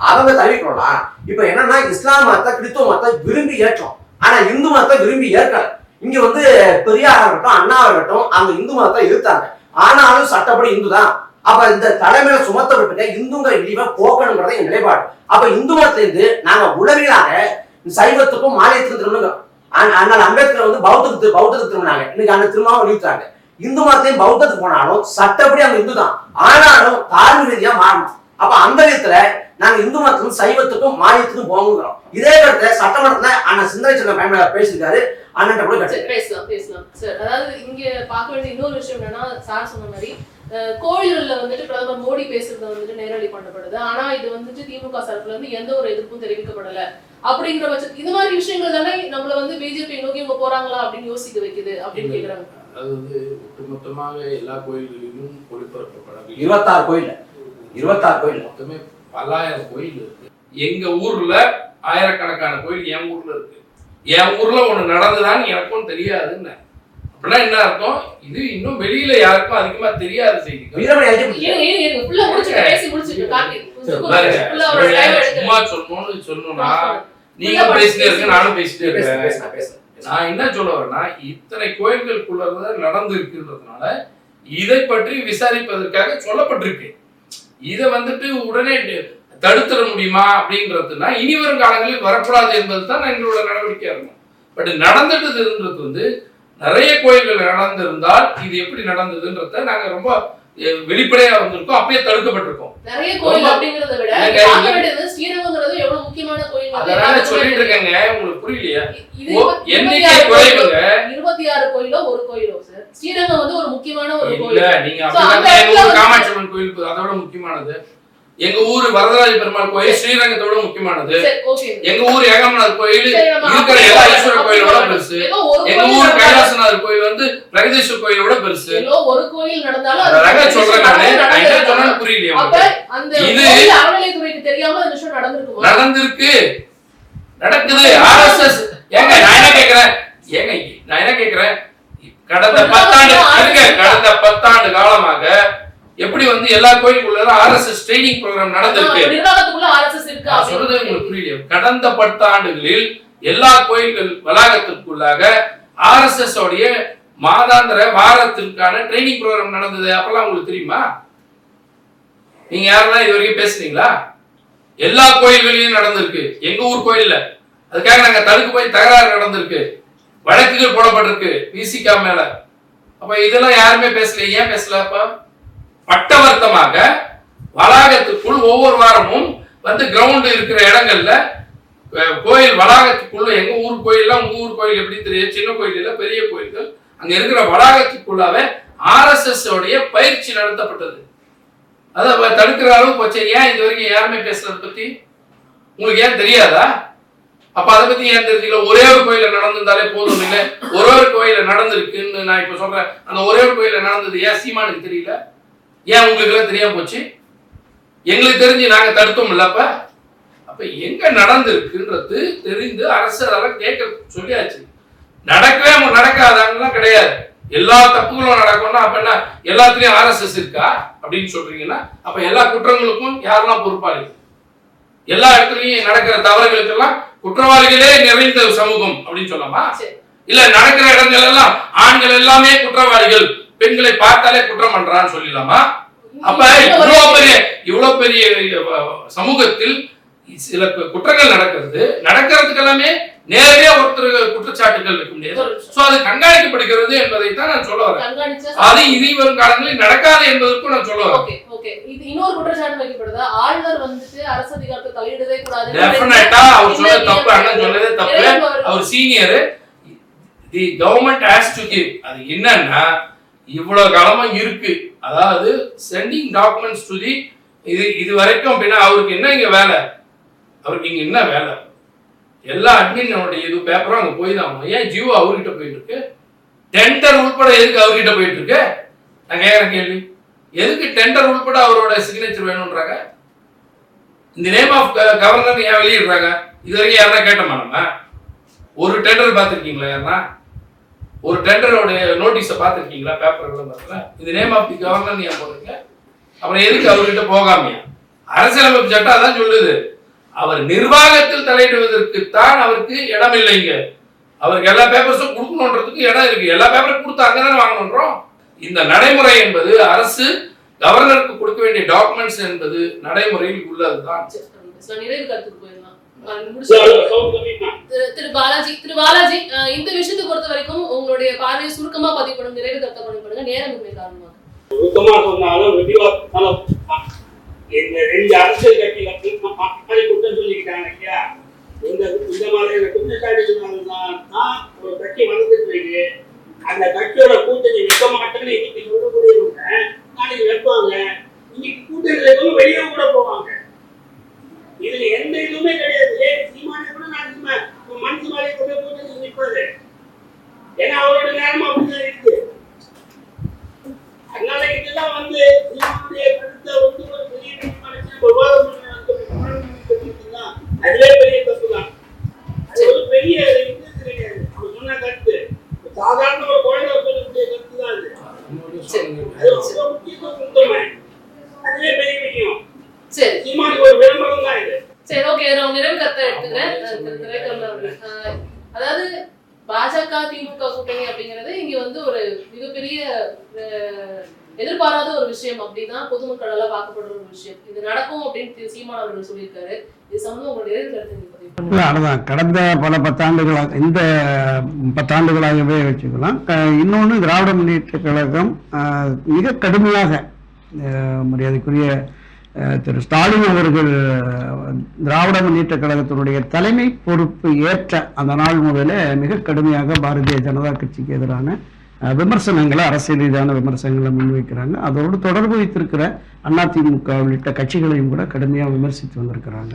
அவங்க தவிர்க்கலாம். இப்ப என்னன்னா இஸ்லாம் மதத்தை கிறித்துவ மதத்தை விரும்பி ஏற்றோம், ஆனா இந்து மதத்தை விரும்பி ஏற்கல. இங்க வந்து பெரியார் இருக்கட்டும் அண்ணா இருக்கட்டும் அவங்க இந்து மதத்தை எதிர்த்தாங்க, ஆனாலும் சட்டப்படி இந்து தான். அப்ப இந்த தலைமையில சுமத்தப்பட்டு இந்துங்கிற இழிவை போக்கணுங்கிறத என் நிலைப்பாடு. அப்ப இந்து மதத்திலிருந்து நாங்க உளவியலாக சைவத்துக்கும் மாநிலத்துக்கும் திரும்புங்க. அண்ணல் அம்பேத்கர் வந்து பௌத்தத்துக்கு திரும்பினாங்க. இன்னைக்கு அண்ணன் திருமாவும் நிறுத்தாங்க. இந்து மதத்தையும் பௌத்தத்துக்கு போனாலும் சட்டப்படி அவங்க இந்து தான், ஆனாலும் தார்மீக ரீதியா மாறணும். அப்ப அந்த விதத்துல நாங்க இந்து மதத்துக்கும் சைவத்துக்கும் மாயத்துக்கும் போகிறோம். இதே கருத்தை சட்டமன்றத்துல அண்ணன் சிந்தனை செல்வம் பயன்பட பேசியிருக்காரு. அண்ணன் கூட பேசலாம் சார். அதாவது இங்க பார்க்க வேண்டிய இன்னொரு விஷயம் என்னன்னா, சார் சொன்ன மாதிரி கோயில்கள்ல வந்துட்டு பிரதமர் மோடி பேசுறது வந்துட்டு நேரடி பண்ணப்படுது. ஆனா இது வந்துட்டு திமுக சார்பில் இருந்து எந்த ஒரு எதிர்ப்பும் தெரிவிக்கப்படல. அப்படிங்கிற பட்சம் இது மாதிரி விஷயங்கள் தானே நம்மள வந்து பிஜேபி நோக்கி இவங்க போறாங்களா அப்படின்னு யோசிக்க வைக்குது அப்படின்னு கேக்குறாங்க. அது வந்து ஒட்டுமொத்தமாக எல்லா கோயில்களிலும் ஒளிபரப்பப்படாது. 26 கோயில் மொத்தமே பல்லாயிரம் கோயில் இருக்கு. எங்க ஊர்ல ஆயிரக்கணக்கான கோயில் என் ஊர்ல இருக்கு. என் ஊர்ல ஒண்ணு நடந்துதான்னு எனக்கும் தெரியாதுன்னு அப்படின்னா என்ன அர்த்தம்? இது இன்னும் வெளியில யாருக்கும் அதிகமா தெரியாத செய்திகள். சும்மா சொல்லணும்னா நீங்க பேசிட்டே இருக்க, நானும் பேசிட்டே இருக்கேன். நான் என்ன சொல்ல வரேன்னா, இத்தனை கோயில்களுக்குள்ள நடந்து இருக்குன்றதுனால இதை பற்றி விசாரிப்பதற்காக சொல்லப்பட்டிருக்கு. இதை வந்துட்டு உடனே தடுத்துட முடியுமா அப்படின்றதுனா இனி வரும் காலங்களில் வரக்கூடாது என்பது தான் எங்களோட நடவடிக்கையா இருக்கும். பட் நடந்துட்டதுன்றது வந்து நிறைய கோயில்கள் நடந்திருந்தால் இது எப்படி நடந்ததுன்றத நாங்க ரொம்ப வெளிப்படையா வந்திருக்கோம். அப்பயே தடுக்கப்பட்டிருக்கோம். நிறைய கோயில் அப்படிங்கறத விட பார்க்க வேண்டியது ஸ்ரீரங்கம்ங்கிறது எவ்வளவு முக்கியமான கோயில். அதனால சொல்லிட்டு இருக்கேங்க, உங்களுக்கு புரியலையா? எண்ணிக்கை கோயிலுங்க 26 கோயிலோ ஒரு கோயிலோ சார். ஸ்ரீரங்கம் வந்து ஒரு முக்கியமான ஒரு கோயில். இல்ல நீங்க அப்படியே காமாட்சி அம்மன் கோயில் அதோட முக்கியமானது. எங்க ஊர் வரதராஜ பெருமாள் கோயில் ஸ்ரீரங்கத்தோட முக்கியமானது. எங்க ஊர் ஏகமநாதர் கோயில் இருக்கிற எல்லா ஈஸ்வரர் கோயிலோட பெருசு. எங்க ஊர் கைலாசநாதர் கோயில் வந்து பிரகதீஸ்வரர் கோயிலோட பெருசு. ஒரு கோயில் நடந்தாலும் அதான் சொல்றேன் நானு. என்ன சொன்னாலும் புரியலையா? இது அறநிலையத்துறைக்கு தெரியாம இந்த விஷயம் நடந்திருக்குமா? நடந்திருக்கு, நடக்குது. ஆர்எஸ்எஸ் ஏங்க நான் என்ன கேக்குறேன் கடந்த 10 ஆண்டு காலமாக எப்படி வந்து எல்லா கோயிலுக்குள்ள ஆர்எஸ்எஸ் ட்ரைனிங் ப்ரோக்ராம் நடந்திருக்கு. நிர்வாகத்துக்குள்ள ஆர்எஸ்எஸ் இருக்கு. நான் சொல்றது உங்களுக்கு புரியல. கடந்த 10 ஆண்டுகளில் எல்லா கோயில்கள் வளாகத்திற்குள்ளாக ஆர்எஸ்எஸ் உடைய மாதாந்திர வாரத்திற்கான ட்ரைனிங் ப்ரோக்ராம் நடந்தது. அப்பெல்லாம் உங்களுக்கு தெரியுமா? நீங்க யாரெல்லாம் இது வரைக்கும் பேசுறீங்களா? எல்லா கோயில்களிலும் நடந்திருக்கு. எங்க ஊர் கோயில்ல அதுக்காக நாங்க தடுக்கு போய் தகராறு நடந்திருக்கு, வழக்குகள் போடப்பட்டிருக்கு விசிகா மேல. அப்ப இதெல்லாம் யாருமே பேசல. ஏன் பேசல? அப்ப பட்டவர்த்தமாக வளாகத்துக்குள் ஒவ்வொரு வாரமும் வந்து கிரவுண்ட் இருக்கிற இடங்கள்ல கோயில் வளாகத்துக்குள்ள எங்க ஊர் கோயில்லாம் உங்க ஊர் கோயில் எப்படி தெரியும்? சின்ன கோயில் இல்ல, பெரிய கோயில்கள். அங்க இருக்கிற வளாகத்துக்குள்ளாவே ஆர்எஸ்எஸ் உடைய பயிற்சி நடத்தப்பட்டது. அதை தடுக்கிற அளவுக்கு போச்சு. ஏன் இது வரைக்கும் யாருமே பேசுறத பத்தி உங்களுக்கு ஏன் தெரியாதா? அப்ப அதை பத்தி ஏன் தெரிஞ்சுக்கல? ஒரே ஒரு கோயில நடந்திருந்தாலே போதும் இல்லை? ஒரு கோயில நடந்திருக்குன்னு நான் இப்ப சொல்றேன். அந்த ஒரே ஒரு கோயில நடந்தது ஏன் சீமானுக்கு தெரியல? ஏன் உங்களுக்கு எல்லாம் தெரியாம போச்சு? எங்களுக்கு தெரிஞ்சு நாங்க தடுத்தோம் இல்ல. அப்ப எங்க நடந்திருக்குன்றது தெரிந்து அரசு அதெல்லாம் கேட்க சொல்லியாச்சு. நடக்காதாங்கலாம் கிடையாது. எல்லா தப்புகளும் நடக்கும்னா அப்ப என்ன எல்லாத்துலயும் ஆர்எஸ்எஸ் இருக்கா அப்படின்னு சொல்றீங்கன்னா அப்ப எல்லா குற்றங்களுக்கும் யாரெல்லாம் பொறுப்பாளி? எல்லா இடத்துலயும் நடக்கிற தவறுகளுக்கெல்லாம் குற்றவாளிகளே நிறைந்த சமூகம் அப்படின்னு சொல்லலாமா? இல்ல நடக்கிற இடங்கள் எல்லாம் ஆண்கள் எல்லாமே குற்றவாளிகள், பெண்களை பார்த்தாலே குற்றம் பண்றான்னு சொல்லிடலாமா? அப்ப இவ்வளவு பெரிய சமூகத்தில் சில குற்றங்கள் நடக்கிறதுக்கு எல்லாமே நேரடியா ஒருத்தர் குற்றச்சாட்டுகள் இருக்க முடியாது. சோ அது கண்காணிக்கப்படுகிறது என்பதை தான் நான் சொல்ல வரேன். அது இனி வரும் காலங்களில் நடக்காது என்பதற்கும் நான் சொல்ல வரேன். இன்னொரு குற்றச்சாட்டு வைக்கப்படுது, ஆளுநர் வந்துட்டு அரசு அதிகாரத்தை தலையிடவே கூடாது. டெஃபினட்டா அவர் சொன்னது தப்பு, அண்ணன் சொன்னதே தப்பு. அவர் senior. The government has to give. அது என்னன்னா இவ்வளவு காலமா இருக்கு, அதாவது சென்டிங் டாக்குமெண்ட்ஸ் டு தி இது வரைக்கும் அப்படின்னா அவருக்கு என்ன இங்க வேலை? அவருக்கு இங்க என்ன வேலை? எல்லா அட்மினோட இது பேப்பரும் அங்க போய் தான். ஏன் ஜியோ அவர்கிட்ட போயிட்டு இருக்கு? டெண்டர் உள்பட எதுக்கு அவர்கிட்ட போயிட்டு இருக்கு? நான் கேட்கறேன் கேள்வி. எதுக்கு டெண்டர் உள்பட அவரோட சிக்னேச்சர் வேணும்ன்றாங்க? இந்த நேம் ஆஃப் கவர்னர் ஏன் வெளியிடுறாங்க? இது வரைக்கும் யாரா கேட்டோமா? நம்ம ஒரு டெண்டர் பார்த்துருக்கீங்களா? யாருன்னா ஒரு டெண்டரோட நோட்டீஸை பார்த்துருக்கீங்களா? பேப்பர்லாம் பார்த்தல இந்த நேம் ஆஃப் தி கவர்னர் ஏன் போடுறீங்க? அப்புறம் எதுக்கு அவர்கிட்ட போகாமையா? அரசியலமைப்பு சட்டம் அதான் சொல்லுது. அவர் நிர்வாகத்தில் தலையிடுவதற்குத்தான் அவருக்கு இடம் இல்லைங்க. அவருக்கு எல்லா பேப்பர்ஸும் கொடுக்கணுன்றதுக்கு இடம் இருக்கு. எல்லா பேப்பரும் கொடுத்து அங்கதானே வாங்கணுன்றோம். இந்த நடைமுறை என்பது அரசு கவர்னருக்கு கொடுக்க வேண்டிய டாக்குமெண்ட்ஸ் என்பது நடைமுறையில் உள்ளதுதான். நிறைவு கருத்துக்கு போயிடலாம். திரு பாலாஜி, இந்த விஷயத்தை பொறுத்த வரைக்கும் உங்களுடைய பார்வையை சுருக்கமா பதிவு பண்ணுங்க, நிறைவு கருத்தை பதிவு பண்ணுங்க, நேரம் இல்லை காரணமாக. சுருக்கமா சொன்னாலும் விரிவாக்கம் இந்த 2 அரசியல் கட்சிகள் மக்களை குற்றம் சொல்லிக்கிட்டாங்க இல்லையா? இந்த மாதிரியான குற்றச்சாட்டுனால்தான் ஒரு கட்சி வளர்ந்துட்டு அந்த கட்சியோட கூட்டணி வைக்க மாட்டேன்னு இன்னைக்கு சொல்லக்கூடியவங்க நாளைக்கு வைப்பாங்க. இன்னைக்கு கூட்டணி வைக்கணும், வெளியே கூட போவாங்க. இதுல எந்த இதுவுமே கிடையாது. சீமானே கூட நாளைக்கு மனசு மாதிரி கூட கூட்டணி நிற்பாரு. ஏன்னா அவரோட நேரமா அப்படிதான் இருக்கு. அதனால இதெல்லாம் சீமானுடைய கருத்தை ஒரு பெரிய விவாதம் அதுவே பெரிய தப்பு தான். அது ஒரு பெரிய இது கிடையாது. அவர் சொன்ன கருத்து சாதாரண ஒரு குழந்தை சொல்லக்கூடிய கருத்து தான் அது. அது ரொம்ப முக்கியத்துவம். அதுவே பெரிய விஷயம். சரி, சீமானுக்கு ஒரு விளம்பரம் தான் இது. சரி, ஓகே, நான் நிறைவு கருத்தை எடுத்துக்கிறேன். அதாவது பாஜக திமுக கூட்டணி அப்படிங்கிறது இங்க ஒரு மிகப்பெரிய எதிர்பாராத ஒரு விஷயம் அப்படிதான் பொதுமக்களால பார்க்கப்படுற ஒரு விஷயம். இது நடக்கும் அப்படின்னு சீமான் அவர்கள் சொல்லியிருக்காரு. இது சம்பந்தம் உங்களுடைய கருத்து? அதுதான் கடந்த பல பத்தாண்டுகளாக, இந்த 10 ஆண்டுகளாகவே வச்சுக்கலாம். இன்னொன்று, திராவிட முன்னேற்ற கழகம் மிக கடுமையாக மரியாதைக்குரிய திரு ஸ்டாலின் அவர்கள் திராவிட முன்னேற்ற கழகத்தினுடைய தலைமை பொறுப்பு ஏற்ற அந்த நாள் முதல்ல மிக கடுமையாக பாரதிய ஜனதா கட்சிக்கு எதிரான விமர்சனங்களை, அரசியல் ரீதியான விமர்சனங்களை முன்வைக்கிறாங்க. அதோடு தொடர்பு வைத்திருக்கிற அதிமுக உள்ளிட்ட கட்சிகளையும் கூட கடுமையாக விமர்சித்து வந்திருக்கிறாங்க.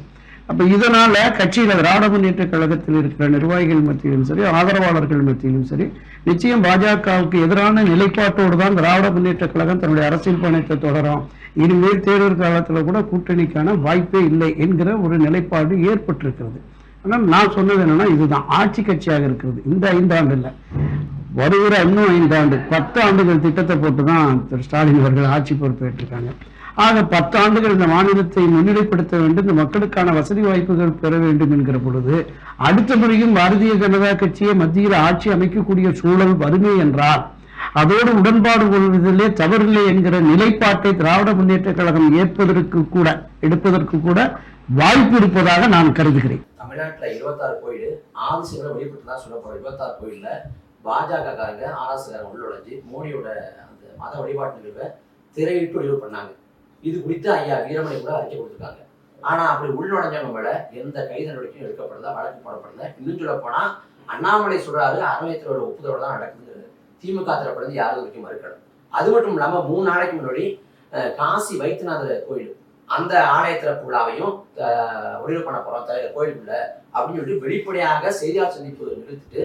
அப்போ இதனால கட்சியில் திராவிட முன்னேற்ற கழகத்தில் இருக்கிற நிர்வாகிகள் மத்தியிலும் சரி, ஆதரவாளர்கள் மத்தியிலும் சரி, நிச்சயம் பாஜகவுக்கு எதிரான நிலைப்பாட்டோடு தான் திராவிட முன்னேற்ற கழகம் தன்னுடைய அரசியல் பயணத்தை தொடரும். இனிமேல் தேர்தல் காலத்தில் கூட கூட்டணிக்கான வாய்ப்பே இல்லை என்கிற ஒரு நிலைப்பாடு ஏற்பட்டிருக்கிறது. ஆனால் நான் சொன்னது என்னன்னா, இதுதான் ஆட்சி கட்சியாக இருக்கிறது. இந்த 5 ஆண்டு இல்லை, வருகிற இன்னும் 5 ஆண்டு, 10 ஆண்டுகள் திட்டத்தை போட்டு தான் திரு ஸ்டாலின் அவர்கள் ஆட்சி பொறுப்பேற்றிருக்காங்க. ஆக 10 ஆண்டுகள் இந்த மாநிலத்தை முன்னிலைப்படுத்த வேண்டும், இந்த மக்களுக்கான வசதி வாய்ப்புகள் பெற வேண்டும் என்கிற பொழுது அடுத்த முறையும் பாரதிய ஜனதா கட்சியை மத்தியில் ஆட்சி அமைக்கக்கூடிய சூழல் வறுமை என்றால் அதோடு உடன்பாடு கொள்வதிலே தவறில்லை என்கிற நிலைப்பாட்டை திராவிட முன்னேற்ற கழகம் எடுப்பதற்கு கூட வாய்ப்பு இருப்பதாக நான் கருதுகிறேன். தமிழ்நாட்டுல 26 கோயில் ஆதிசிவனை வழிபட்டுதான் சொல்லப்படுற 26 கோயில்ல பாஜக காரங்க ஆர்எஸ்காரங்க உள்ளுழைஞ்சு மோடியோட அந்த மத வழிபாட்டு நிகழ்வை திரையிட்டு ஒளிவு பண்ணாங்க. இது குறித்து ஐயா வீரமணி கூட அறிக்கை கொடுத்துருக்காங்க. ஆனா அப்படி உள்நுழைஞ்சவங்க மேல எந்த கைது நடவடிக்கையும் எடுக்கப்படுதா, வழக்கு போடப்படுதா. இன்னும் சொல்ல போனா அண்ணாமலை சொல்றாரு அறநிலையத்தோட ஒப்புதலோட தான் நடக்குது. திமுக தரப்படுறது யாரும் வரைக்கும் மறுக்கணும். அது மட்டும் இல்லாம 3 நாளைக்கு முன்னாடி காசி வைத்தியநாதர் கோயில் அந்த ஆலய திறப்பு விழாவையும் ஒளிவு பண்ண போறோம் கோயிலுக்குள்ள அப்படின்னு சொல்லிட்டு வெளிப்படையாக செய்தியாளர் சந்திப்பு நிறுத்திட்டு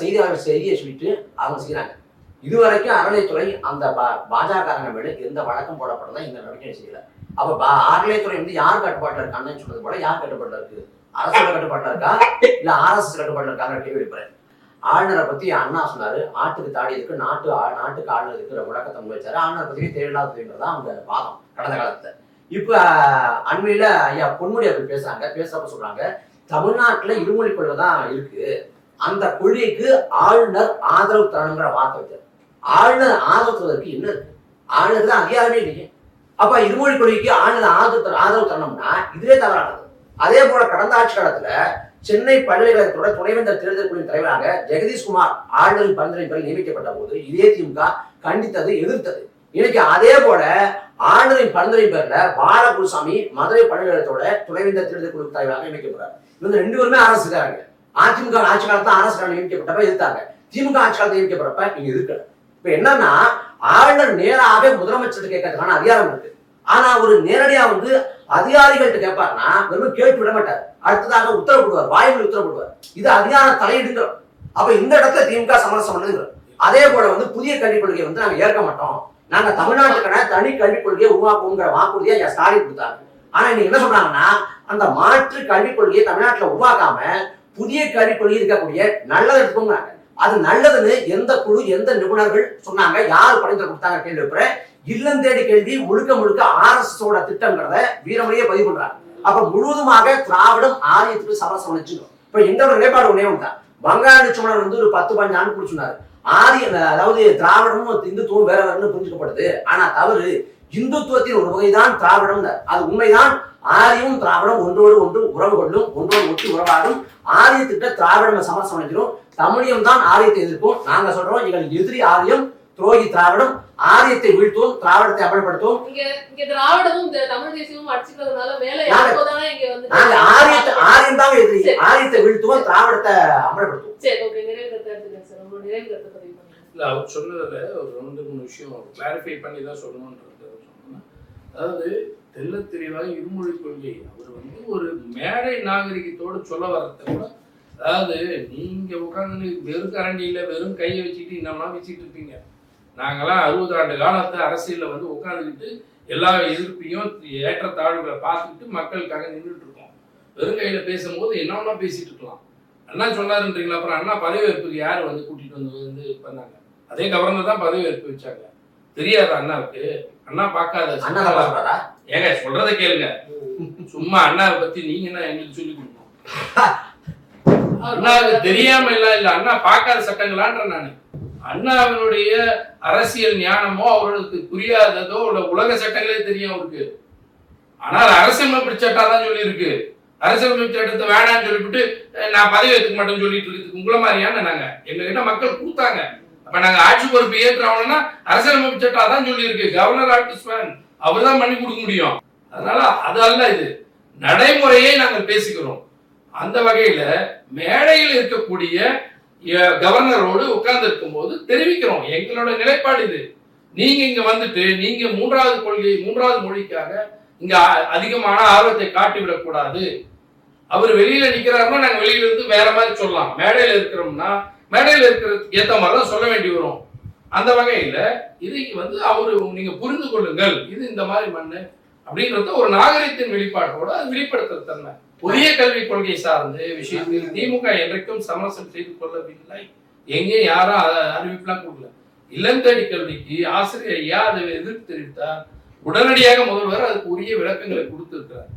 செய்தியாளர் செய்தியை சொல்லிட்டு அவங்க செய்யறாங்க. இதுவரைக்கும் அறநிலையத்துறை அந்த பாஜக மேல எந்த வழக்கம் போடப்பட்டதா இந்த நடவடிக்கை செய்யல. அப்ப அறநிலையத்துறை யார் கட்டுப்பாட்டுல இருக்கான்னு சொன்னது போல யார் கட்டுப்பாட்டுல இருக்கு? அரசோட கட்டுப்பாட்டுல இருக்கா இல்ல RSS கட்டுப்பாட்டுல இருக்கான்னு கேள்வி எழுப்புறேன். ஆளுநரை பத்தி அண்ணா சொன்னாரு, ஆட்டுக்கு தாடி இருக்கு, நாட்டுக்கு ஆளுநர் இருக்கிற முழக்கத்தை முன்வைச்சாரு. ஆளுநரை பத்தி தேவையில்லாததுன்றதான் அவங்க வாதம் கடந்த காலத்துல. இப்ப அண்மையில ஐயா பொன்முடி அவர்கள் பேசுறப்ப சொல்றாங்க, தமிழ்நாட்டுல இருமொழி கொள்கை தான் இருக்கு, அந்த கொள்கைக்கு ஆளுநர் ஆதரவு தரணுங்கிற வார்த்தை வச்சார். ஆளுநர் ஆதரவு தருவதற்கு என்ன இருக்கு? ஆளுநர் தான் அதிகாரமே இல்லையே. அப்ப இருமொழி கொள்கைக்கு ஆளுநர் ஆதரவு தரணும்னா இதுவே தவறானது. அதே போல கடந்த ஆட்சி காலத்துல சென்னை பல்கலைக்கழகத்தோட துணைவேந்தர் தேர்தல் குழு தலைவராக ஜெகதீஷ்குமார் ஆளுநரின் பரிந்துரை பேரில் நியமிக்கப்பட்ட போது இதே திமுக கண்டித்தது, எதிர்த்தது. இன்னைக்கு அதே போல ஆளுநரின் பரிந்துரை பேர்ல பாலகுருசாமி மதுரை பல்கலைக்கழகத்தோட துணைவேந்தர் தேர்தல் குழு தலைவராக நியமிக்கப்படுறாரு. இவங்க 2 பேருமே அரசுக்காரங்க. அதிமுக ஆட்சி காலத்துல அரசு நியமிக்கப்பட்டப்ப எதிர்த்தாங்க, திமுக ஆட்சி காலத்தில் நியமிக்கப்படுறப்ப நீங்க எதிர்க்கல. இப்ப என்னன்னா, ஆளுநர் நேராக முதலமைச்சர் கேட்கறதுக்கான அதிகாரம் இருக்கு. ஆனா ஒரு நேரடியா அதிகாரிகள்கிட்ட கேட்பாருன்னா வெறும் கேட்டு விட மாட்டார், அடுத்ததாக உத்தரவு போடுவார், வாய்மொழி உத்தரவு போடுவார். இது அதிகார தலையிடுங்கிறோம். அப்ப இந்த இடத்துல திமுக சமரசம் பண்ணுங்கிறோம். அதே போல புதிய கல்விக் கொள்கையை நாங்க ஏற்க மாட்டோம், நாங்க தமிழ்நாட்டுக்கான தனி கல்விக் கொள்கையை உருவாக்குங்கிற வாக்குறுதியை ஐயா ஸ்டாலின் கொடுத்தாங்க. ஆனா இன்னைக்கு என்ன சொல்றாங்கன்னா, அந்த மாற்று கல்விக் கொள்கையை தமிழ்நாட்டுல உருவாக்காம புதிய கல்விக் கொள்கை இருக்கக்கூடிய நல்லது எடுத்துக்கோங்கிறாங்க. அது நல்லதுன்னு எந்த குழு, எந்த நிபுணர்கள் சொன்னாங்க, யார் பரிந்துரை கொடுத்தாங்க கேள்வி வைக்கிறேன். இல்லம் தேடி கேள்வி முழுக்க RSS திட்டங்கிறத வீரமணியே பதிவு பண்றாங்க. அப்ப முழுவதுமாக திராவிடம் ஆரியத்துக்கு சமரசம் வச்சுக்கணும். இப்ப எங்களோட நிலைப்பாடு ஒன்னே ஒன்றுதான். பங்காளி சோழர் ஒரு 10-15 ஆண்டு சொன்னாரு, அதாவது திராவிடமும் இந்துத்துவம் வேற வேறன்னு புரிஞ்சுக்கப்படுது. ஆனா தவறு, இந்துத்துவத்தின் ஒரு வகைதான் திராவிடம். அது உண்மைதான். ஆரியும் திராவிடம் ஒன்றோடு ஒன்று உறவு கொள்ளும், ஒன்றோடு ஒட்டி உறவாடும். ஆரியத்திட்ட திராவிடம் சமரசம். தமிழியம் தான் ஆரியத்தை எதிர்க்கும். நாங்க சொல்றோம் எங்கள் எதிரி ஆரியம், துரோகி திராவிடம். ஆரியத்தை வீழ்த்துவோம், திராவிடத்தை அமல்படுத்துவோம். இங்க திராவிடமும் தமிழ் தேசியமும் அடிச்சுக்கிறதுனால மேல யாரோதானே இங்க வந்து நாங்க ஆரியம் தான் எதிரி. ஆரியத்தை வீழ்த்துவோம், திராவிடத்தை அமல்படுத்துவோம். சரி, ஓகே. நிறைவு கருத்து எடுத்துக்கங்க சார். உங்க நிறைவு கருத்தை பதிவு பண்ணுங்க. இல்ல, அவர் சொன்னதுல ஒரு 2-3 விஷயம் கிளாரிஃபை பண்ணி தான் சொல்லணும்ன்றது சொன்னா, அதாவது தெல்ல தெளிவாக இருமொழி கொள்கை அவர் வந்து ஒரு மேடை நாகரிகத்தோடு சொல்ல வர்றத கூட, அதாவது நீங்க உட்காந்து வெறும் கரண்டியில வெறும் கையை வச்சுக்கிட்டு இன்னமா வச்சுட்டு இருப்பீங்க. நாங்கெல்லாம் 60 ஆண்டு காலத்தை அரசியல்ல வந்து உட்காந்துக்கிட்டு எல்லா எதிர்ப்பையும் ஏற்றத்தாழ்வுகளை பார்த்துக்கிட்டு மக்களுக்காக நின்றுட்டு இருக்கோம். வெறும் கையில பேசும்போது என்ன பேசிட்டு இருக்கலாம். அண்ணா சொன்னாருன்றீங்களா? அப்புறம் அண்ணா பதவியேற்புக்கு யார் வந்து கூட்டிட்டு வந்து பண்ணாங்க? அதே கவர்னர் தான் பதவியேற்பு வச்சாங்க. தெரியாத அண்ணாவுக்கு? அண்ணா பார்க்காத ஏங்க சொல்றத கேளுங்க. சும்மா அண்ணாவை பத்தி நீங்க என்ன எங்களுக்கு சொல்லி கொடுக்கணும்? அண்ணாவுக்கு தெரியாம இல்ல அண்ணா பார்க்காத சட்டங்களான்ற நானு. அண்ணாவினுடைய அரசியல் ஞானமோ அவர்களுக்கு புரியாததோ இல்ல உலக சட்டங்களே தெரியும் அவருக்கு. ஆனால் அரசியலமைப்பு சட்டம் தான் சொல்லி இருக்கு. அரசியலமைப்பு சட்டத்தை வேணான்னு சொல்லிவிட்டு நான் பதவி ஏற்றுக்க மாட்டேன்னு சொல்லிட்டு இருக்கு. உங்களை மாதிரியான நாங்க எங்ககிட்ட மக்கள் கொடுத்தாங்க. அப்ப நாங்க ஆட்சி பொறுப்பு ஏற்றுறோம்னா அரசியலமைப்பு சட்டம் தான் சொல்லி இருக்கு. கவர்னர் ஆர்டிஸ்ட் அவர் தான் பண்ணி கொடுக்க முடியும். அதனால அது அல்ல, இது நடைமுறையை நாங்கள் பேசிக்கிறோம். அந்த வகையில மேடையில் இருக்கக்கூடிய கவர்னரோடு உட்கார்ந்து இருக்கும் போது தெரிவிக்கிறோம் எங்களோட நிலைப்பாடு இது. நீங்க இங்க வந்துட்டு நீங்க 3வது கொள்கை 3வது மொழிக்காக இங்க அதிகமான ஆர்வத்தை காட்டிவிடக் கூடாது. அவர் வெளியில நிக்கிறாருன்னா நாங்க வெளியில இருந்து வேற மாதிரி சொல்லலாம். மேடையில இருக்கிறோம்னா மேடையில இருக்கிறதுக்கு ஏத்த மாதிரிதான் சொல்ல வேண்டி வரும். அந்த வகையில இது வந்து அவரு நீங்க புரிந்து கொள்ளுங்கள், இது இந்த மாதிரி மண்ணு அப்படின்றத ஒரு நாகரிகத்தின் வெளிப்பாட்டோட வெளிப்படுத்துற தன்மை. புதிய கல்விக் கொள்கை சார்ந்த விஷயத்தில் திமுக என்றைக்கும் சமரசம் செய்து கொள்ளவில்லை. எங்கேயும் யாரும் அறிவிப்புலாம் கொடுக்கல. இல்லம் தேடி கல்விக்கு ஆசிரியர் ஐயா அதை எதிர்ப்பு தெரிவித்தார். உடனடியாக முதல்வர் அதுக்கு உரிய விளக்கங்களை கொடுத்திருக்கிறார்.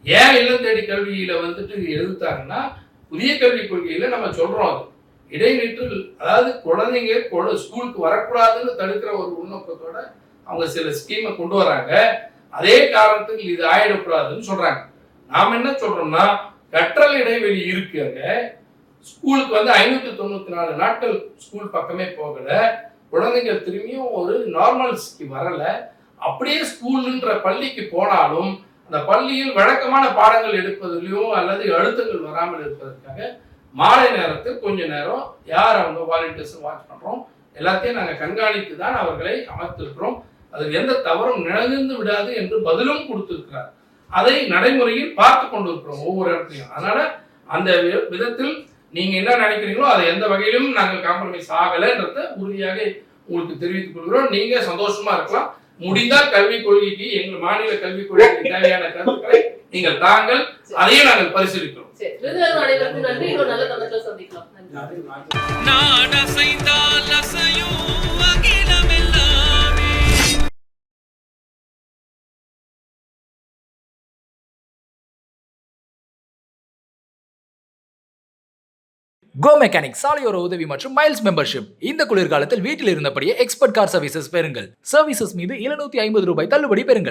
ஏன் இல்லம் தேடி கல்வியில வந்துட்டு எதிர்த்தாங்கன்னா, புதிய கல்விக் கொள்கையில நம்ம சொல்றோம் அது இடைநிற்றல், அதாவது குழந்தைங்க ஸ்கூலுக்கு வரக்கூடாதுன்னு தடுக்கிற ஒரு உள்நோக்கத்தோட அவங்க சில ஸ்கீமை கொண்டு வராங்க. அதே காரணத்துக்கு இது ஆயிடக்கூடாதுன்னு சொல்றாங்க. நாம என்ன சொல்றோம்னா, கற்றல் இடைவெளி இருக்கு. அங்க ஸ்கூலுக்கு வந்து 594 நாட்கள் ஸ்கூல் பக்கமே போகல. குழந்தைங்க திரும்பியும் ஒரு நார்மல்ஸ்க்கு வரல. அப்படியே ஸ்கூல்ன்ற பள்ளிக்கு போனாலும் அந்த பள்ளியில் வழக்கமான பாடங்கள் எடுப்பதிலையும் அல்லது அழுத்தங்கள் வராமல் இருப்பதற்காக மாலை நேரத்தில் கொஞ்ச நேரம் யார் அவங்க வாலண்டியர்ஸ் வாட்ச் பண்றோம். எல்லாத்தையும் நாங்கள் கண்காணித்து தான் அவர்களை அமர்த்திருக்கிறோம். அதில் எந்த தவறும் நிகழ்ந்து விடாது என்று பதிலும் கொடுத்திருக்கிறார். அதை நடைமுறையில் பார்த்து கொண்டு இருக்கிறோம் ஒவ்வொரு இடத்துலையும். அதனால அந்த விதத்தில் நீங்க என்ன நினைக்கிறீங்களோ அதை எந்த வகையிலும் நாங்கள் காம்ப்ரமைஸ் ஆகலைன்றத உறுதியாக உங்களுக்கு தெரிவித்துக் கொள்கிறோம். நீங்க சந்தோஷமா இருக்கலாம். முடிந்தால் கல்விக் கொள்கைக்கு எங்கள் மாநில கல்விக் கொள்கைக்கு தேவையான கருத்துக்களை நீங்கள் தாங்கள் அதையும் நாங்கள் பரிசீலிக்கிறோம். நன்றி. ஒரு நல்ல தளத்துல சந்திக்கலாம். கோ மெக்கானிக் சாலையோர உதவி மற்றும் மைல்ஸ் மெம்பர்ஷிப். இந்த குளிர்காலத்தில் வீட்டில் இருந்தபடியே எக்ஸ்பர்ட் கார் சர்வீசஸ் பெறுங்கள். சர்வீசஸ் மீது 750 ரூபாய் தள்ளுபடி பெறுங்கள்.